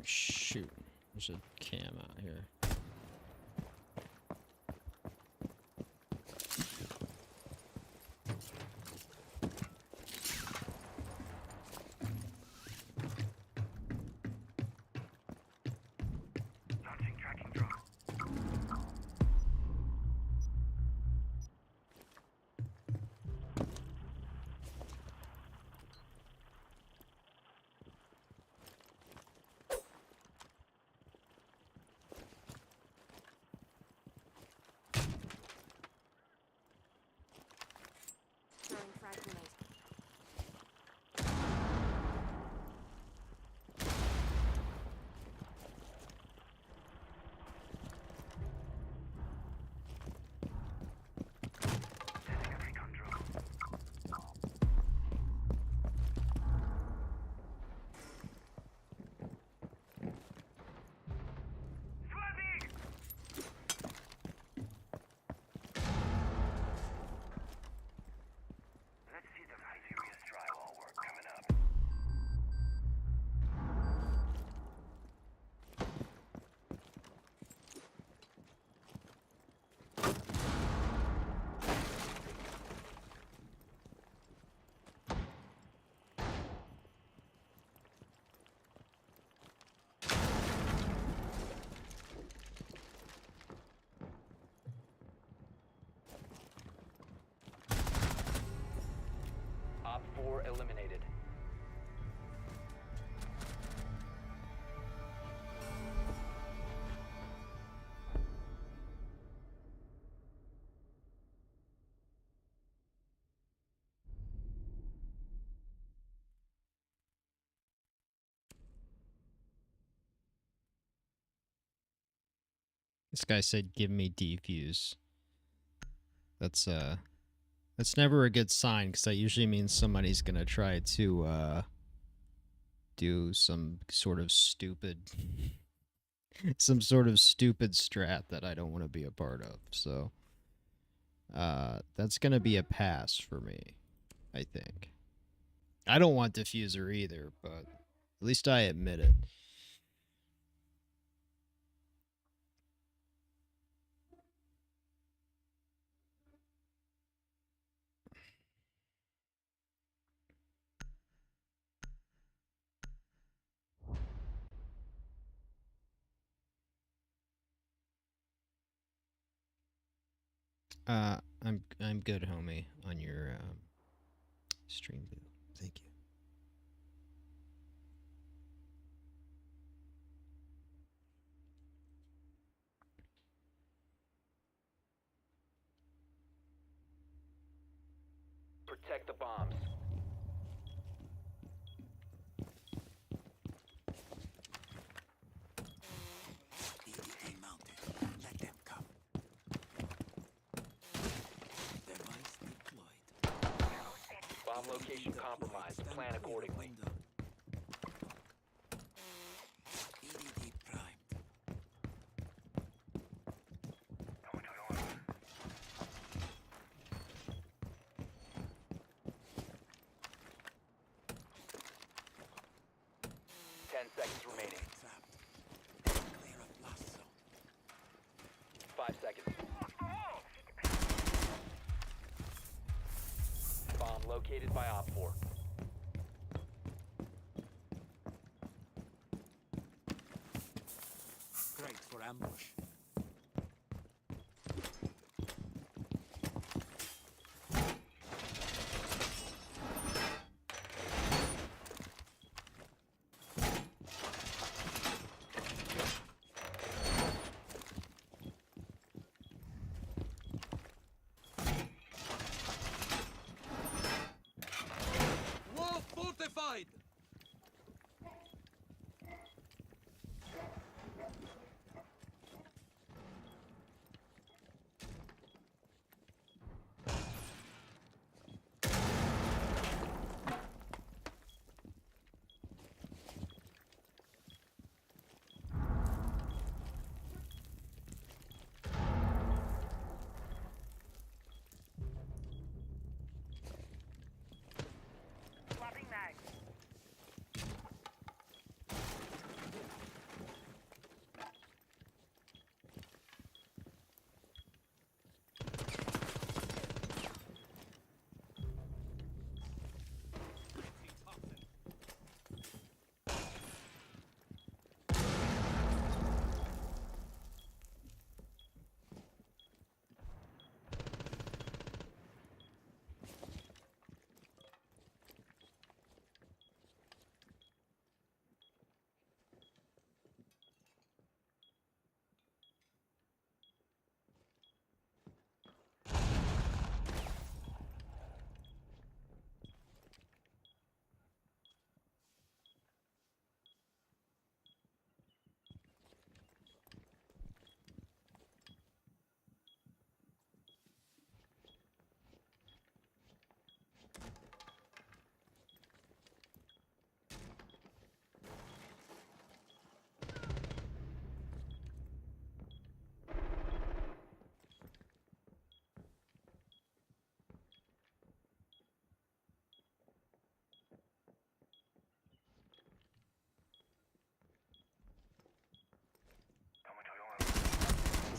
Shoot, there's a cam out here. This guy said, "Give me defuse." That's never a good sign, because that usually means somebody's gonna try to do some sort of stupid some sort of stupid strat that I don't want to be a part of. So that's gonna be a pass for me, I think. I don't want diffuser either, but at least I admit it. I'm good, homie, on your stream view. Thank you. Protect the bombs. EDD mounted. Let them come. Device deployed. Bomb location compromised. Stand Plan clear of accordingly. window. EDD primed. 10 seconds remaining. Trapped. Clear of blast zone. 5 seconds. Bomb located by Op 4. Great for ambush. Wall fortified!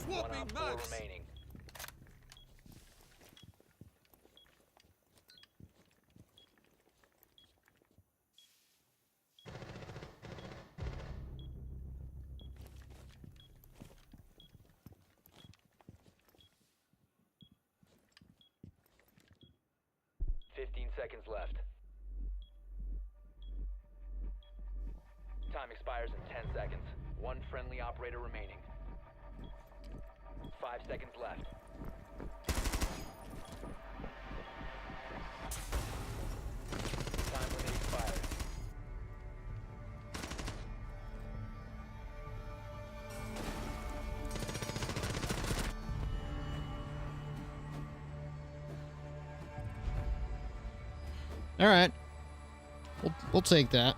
One Swapping Op 4 mags! remaining. Fifteen seconds left. Time expires in 10 seconds. One friendly operator remaining. 5 seconds left. Time limit expired. All right. We'll take that.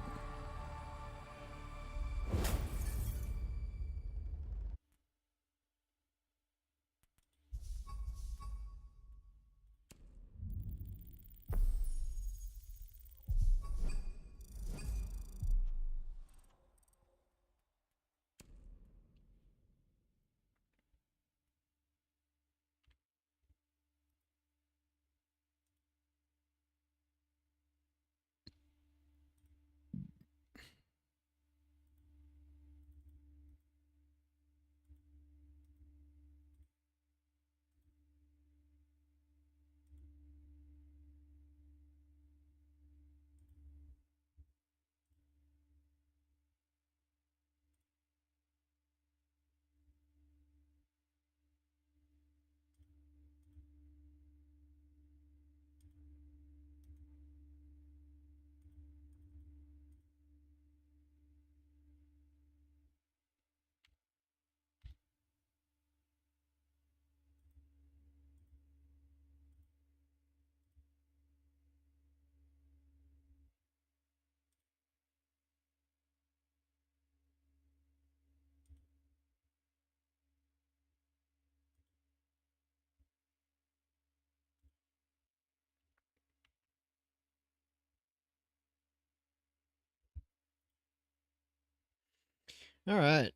All right.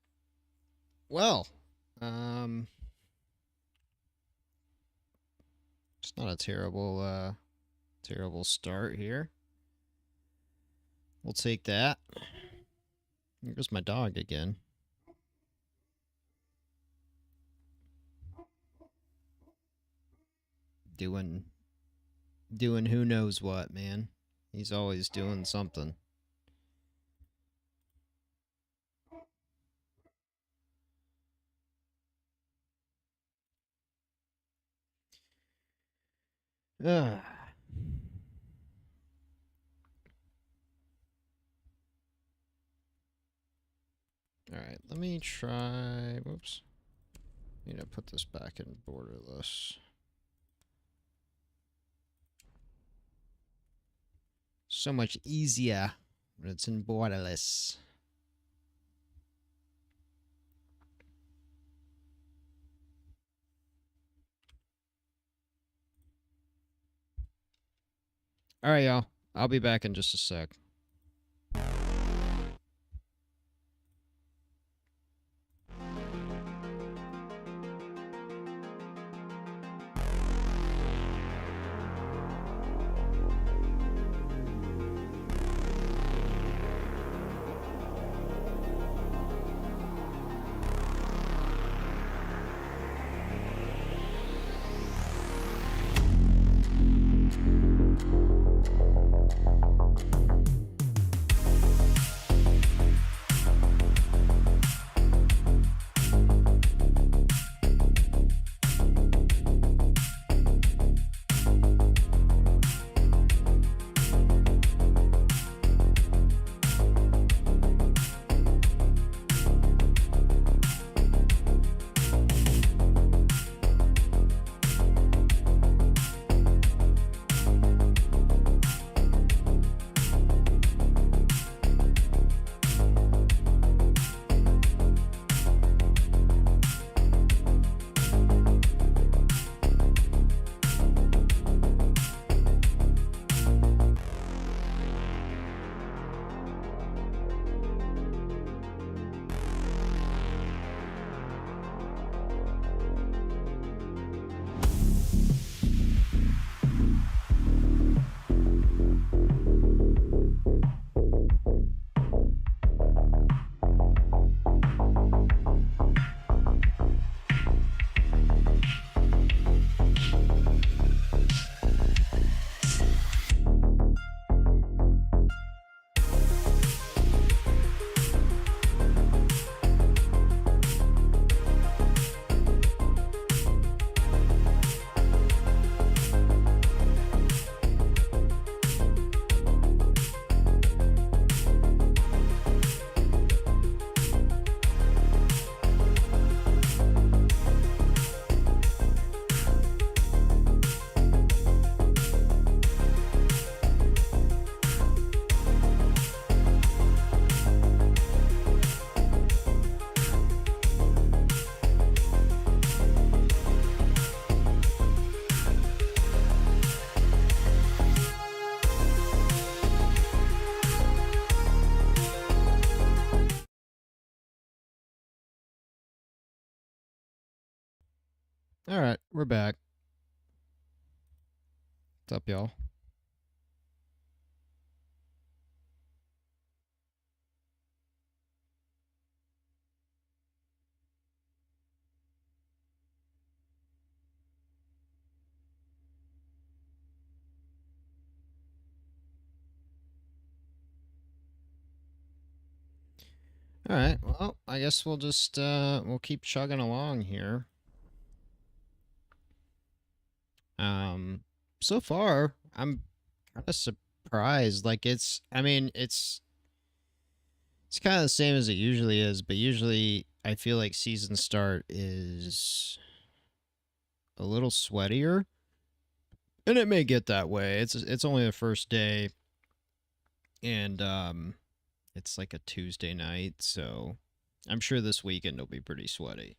Well, it's not a terrible start here. We'll take that. Here goes my dog again. Doing who knows what, man. He's always doing something. Ugh. Alright, let me try... Whoops. Need to put this back in borderless. So much easier when it's in borderless. Alright, y'all. I'll be back in just a sec. All right, we're back. What's up, y'all? All right. Well, I guess we'll just we'll keep chugging along here. So far, I'm kind of surprised. Like I mean, it's kind of the same as it usually is, but usually I feel like season start is a little sweatier, and it may get that way. It's only the first day, and it's like a Tuesday night, so I'm sure this weekend will be pretty sweaty.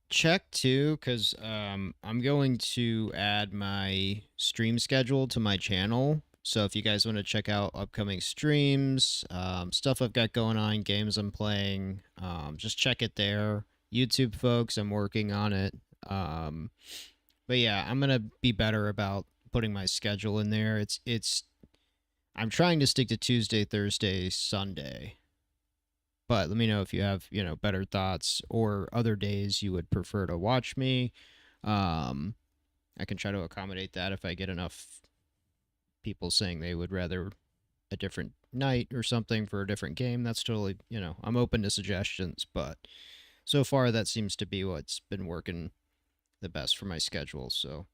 Check too, because I'm going to add my stream schedule to my channel. So if you guys want to check out upcoming streams, stuff I've got going on, games I'm playing, just check it there. YouTube folks, I'm working on it. But yeah, I'm gonna be better about putting my schedule in there. I'm trying to stick to Tuesday, Thursday, Sunday. But let me know if you have, better thoughts or other days you would prefer to watch me. I can try to accommodate that if I get enough people saying they would rather a different night or something for a different game. That's totally, I'm open to suggestions, but so far that seems to be what's been working the best for my schedule, so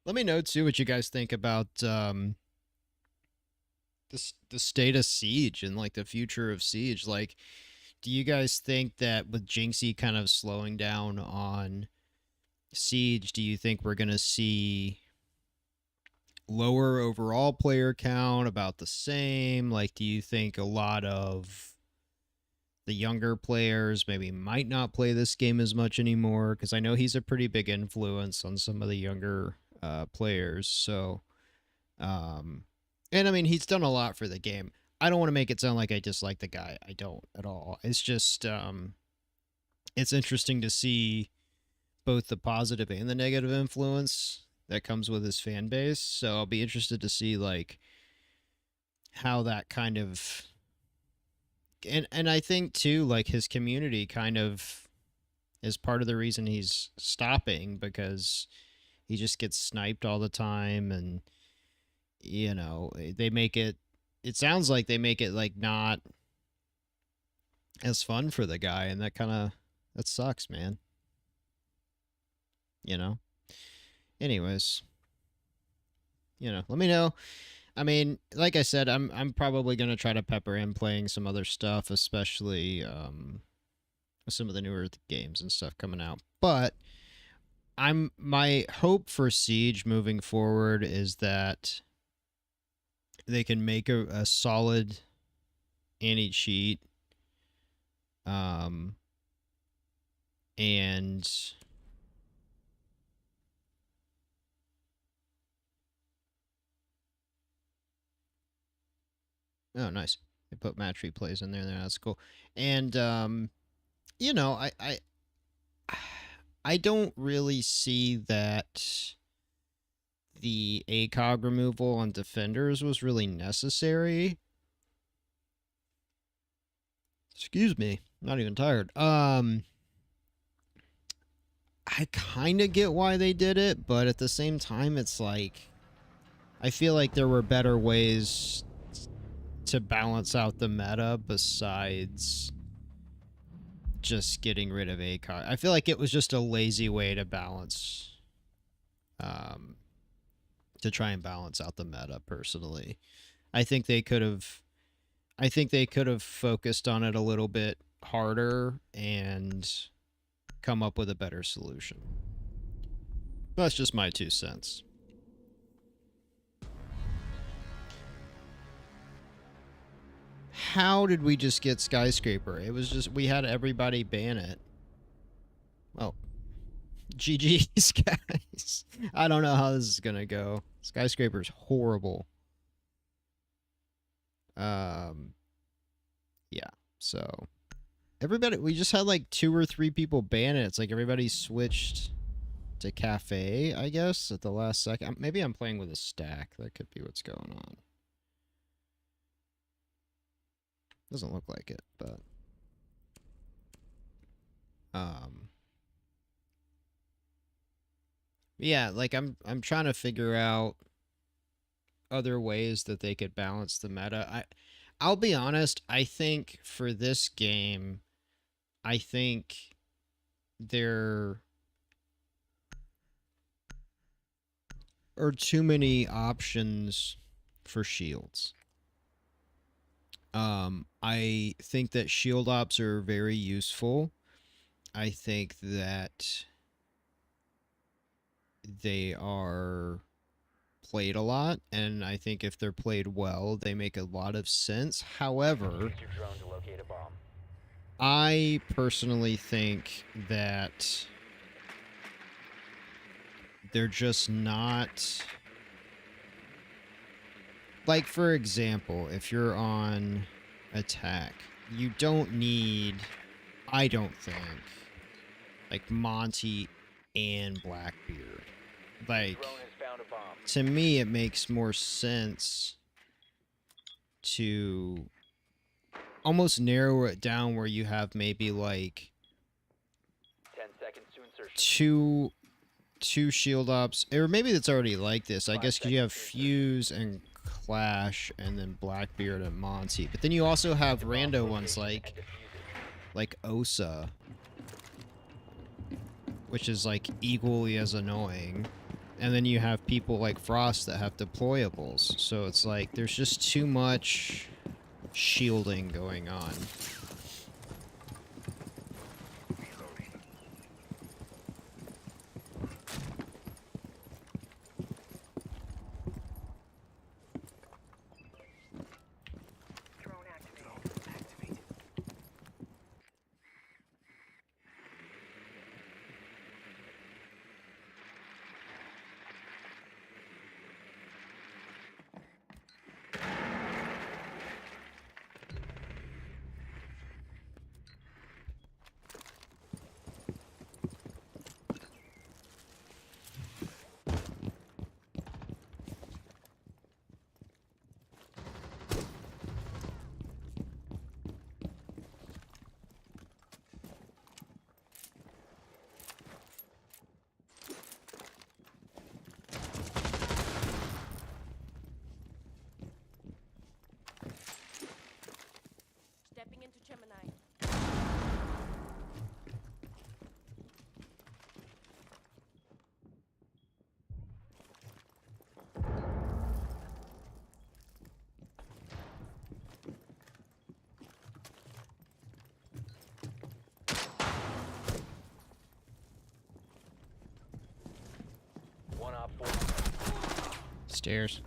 let me know too what you guys think about the state of Siege and like the future of Siege. Like, do you guys think that with Jinxie kind of slowing down on Siege, do you think we're gonna see lower overall player count, about the same? Like, do you think a lot of the younger players maybe might not play this game as much anymore? Because I know he's a pretty big influence on some of the younger players. So, and I mean, he's done a lot for the game. I don't want to make it sound like I dislike the guy. I don't at all. It's just, it's interesting to see both the positive and the negative influence that comes with his fan base. So I'll be interested to see like how that kind of, and I think too, like his community kind of is part of the reason he's stopping, because he just gets sniped all the time, and they make it sounds like they make it like not as fun for the guy, and that sucks, man. Anyways, let me know. I mean, like I said, I'm probably gonna try to pepper in playing some other stuff, especially some of the newer games and stuff coming out. But my hope for Siege moving forward is that they can make a solid anti-cheat, and oh, nice. They put match replays in there. That's cool. And I don't really see that the ACOG removal on defenders was really necessary. Excuse me. I'm not even tired. I kind of get why they did it, but at the same time, it's like I feel like there were better ways to balance out the meta besides just getting rid of ACOG. I feel like it was just a lazy way to balance, to try and balance out the meta. Personally, I think they could have focused on it a little bit harder and come up with a better solution. That's just my 2 cents. How did we just get Skyscraper? It was just, we had everybody ban it. Oh. GG's, guys. I don't know how this is gonna go. Skyscraper's horrible. Yeah. So everybody, we just had like 2 or 3 people ban it. It's like everybody switched to cafe, I guess, at the last second. Maybe I'm playing with a stack. That could be what's going on. Doesn't look like it, but yeah, like I'm trying to figure out other ways that they could balance the meta. I'll be honest, I think for this game, I think there are too many options for shields. I think that shield ops are very useful. I think that they are played a lot, and I think if they're played well, they make a lot of sense. However, Use your drone to locate a bomb. I personally think that they're just not... Like, for example, if you're on attack, you don't need, I don't think, like Monty and Blackbeard. Like, Drone has found a bomb. to me, it makes more sense to almost narrow it down where you have maybe like 10 seconds to insertion. two shield ops, or maybe it's already like this. I 5 guess 'cause you have seconds to insertion. Fuse and Clash, and then Blackbeard and Monty. But then you also have Bomb rando ones location and like defuse it. Osa, which is like equally as annoying. And then you have people like Frost that have deployables. So it's like there's just too much shielding going on. Stepping into Gemini. One op 4. Stairs.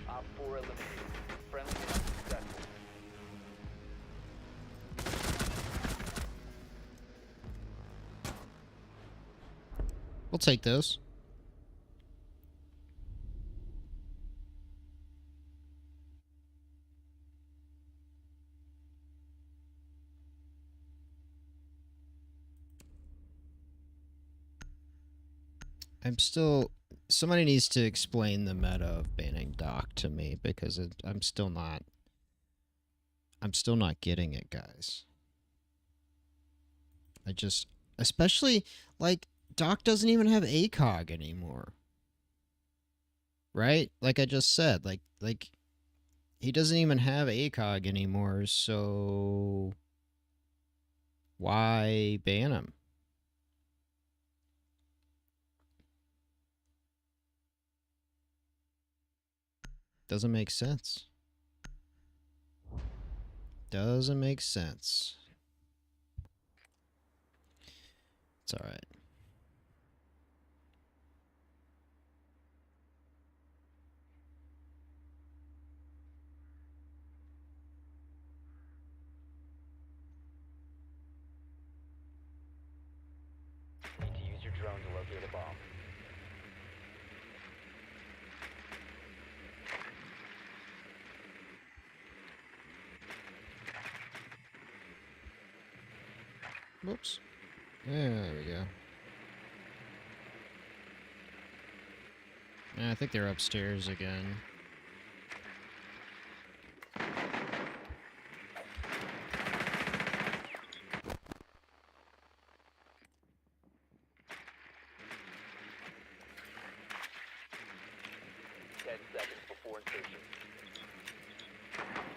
Op 4 eliminated. Friendly mission successful. We'll take those. I'm still... Somebody needs to explain the meta of banning Doc to me, because I'm still not getting it, guys. I just... Especially, like, Doc doesn't even have ACOG anymore. Right? Like I just said, like he doesn't even have ACOG anymore, so why ban him? Doesn't make sense. Doesn't make sense. It's all right. drone to locate a bomb. Whoops. There we go. Yeah, I think they're upstairs again. 10 seconds before insertion.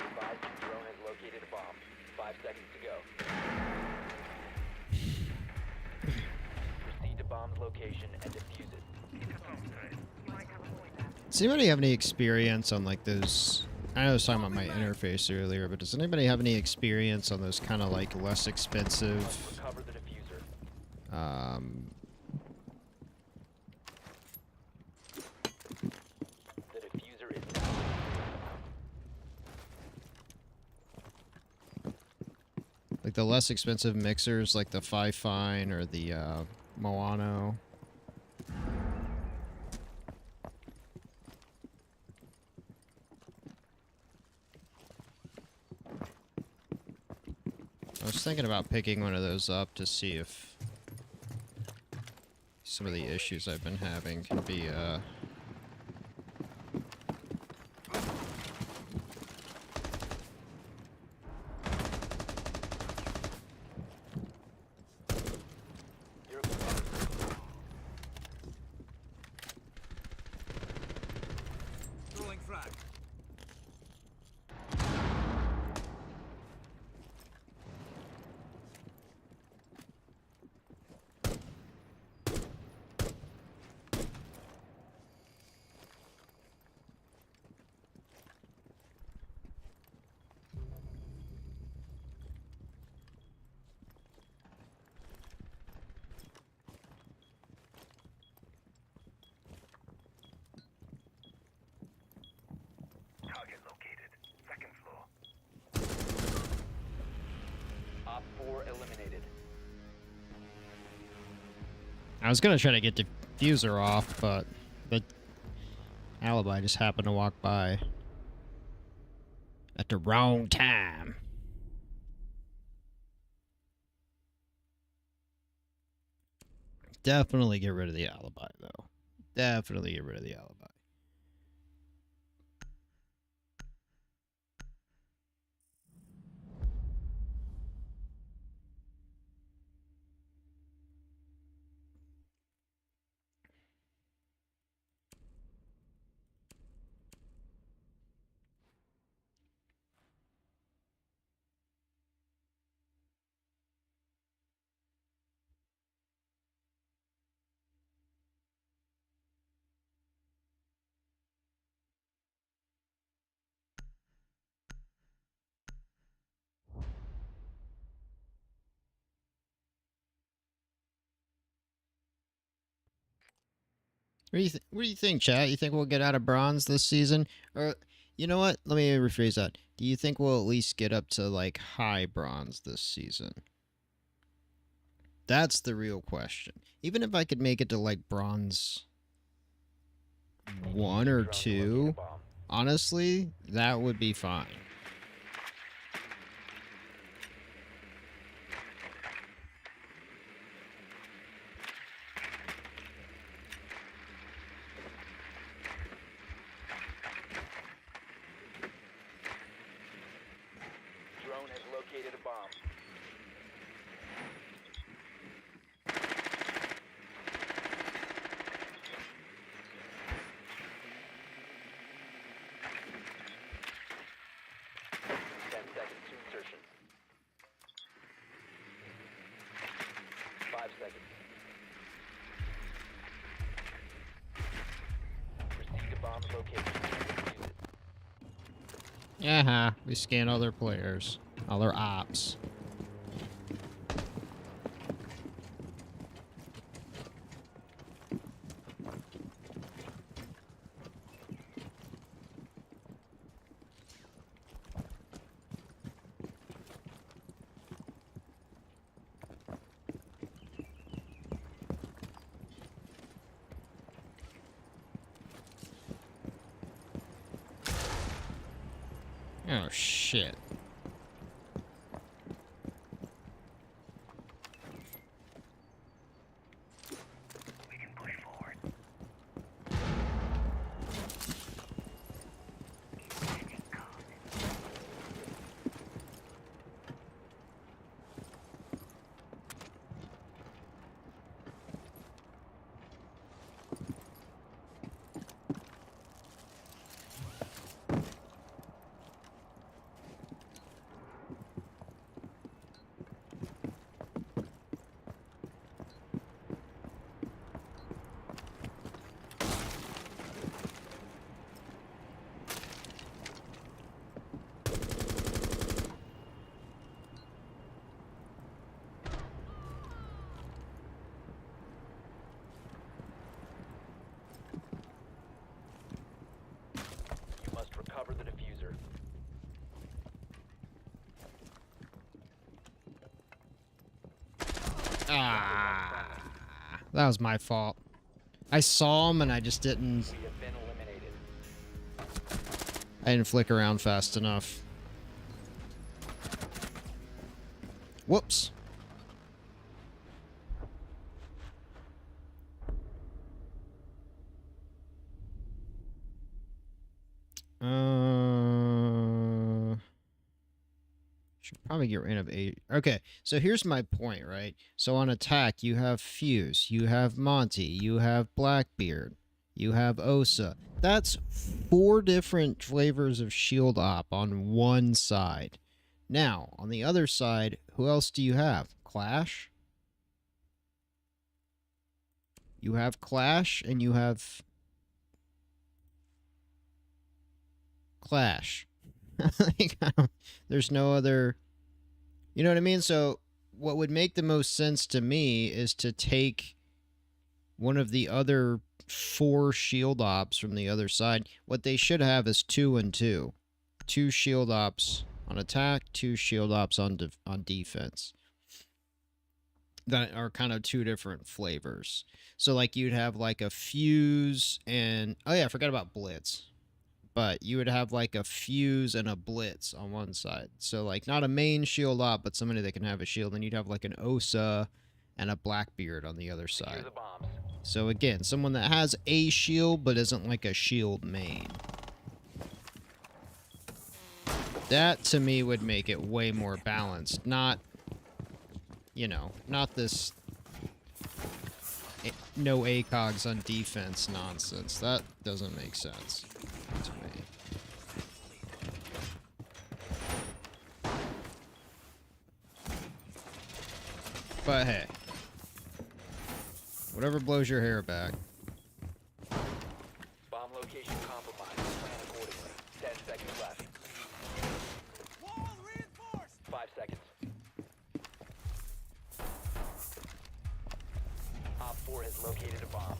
Advise your drone has located a bomb. 5 seconds to go. Proceed to bomb's location and defuse it. Does anybody have any experience on like those? I know I was talking about my interface earlier, but does anybody have any experience on those kind of like less expensive? Recover the diffuser. The diffuser is now. Like the less expensive mixers, like the Five Fine or the Moano. I was thinking about picking one of those up to see if some of the issues I've been having can be You're Throwing frag. Target located. Second floor. Op 4 eliminated. I was gonna try to get diffuser off, but the alibi just happened to walk by at the wrong time. Definitely get rid of the alibi, though. Definitely get rid of the alibi. What do you think, chat? You think we'll get out of bronze this season? Or, you know what? Let me rephrase that. Do you think we'll at least get up to, like, high bronze this season? That's the real question. Even if I could make it to, like, bronze 1 or 2, honestly, that would be fine. Drone has located a bomb. Seconds to insertion. 5 seconds. Proceed to bomb's location. Defuse it. We scan all their players. All their ops. Oh shit. You must recover the diffuser. Ah, that was my fault. I saw him and I just didn't. We have been eliminated. I didn't flick around fast enough. Whoops. Should probably get rid of a. Okay, so here's my point, right? So on attack, you have Fuse, you have Monty, you have Blackbeard, you have Osa. That's 4 different flavors of shield op on one side. Now, on the other side, who else do you have? Clash? You have Clash and you have Clash. Like, there's no other, you know what I mean? So what would make the most sense to me is to take one of the other 4 shield ops from the other side. What they should have is 2 and 2. 2 shield ops on attack, 2 shield ops on defense. That are kind of 2 different flavors. So like you'd have like a Fuse and, oh yeah, I forgot about Blitz. But you would have like a Fuse and a Blitz on one side. So like not a main shield op, but somebody that can have a shield. And you'd have like an Osa and a Blackbeard on the other Secure side. the bombs. So again, someone that has a shield but isn't like a shield main. That to me would make it way more balanced. Not, you know, not this no ACOGs on defense nonsense. That doesn't make sense to me. But hey, whatever blows your hair back. Bomb location compromised. Plan accordingly. 10 seconds left. Wall reinforced. 5 seconds. Op 4 has located a bomb.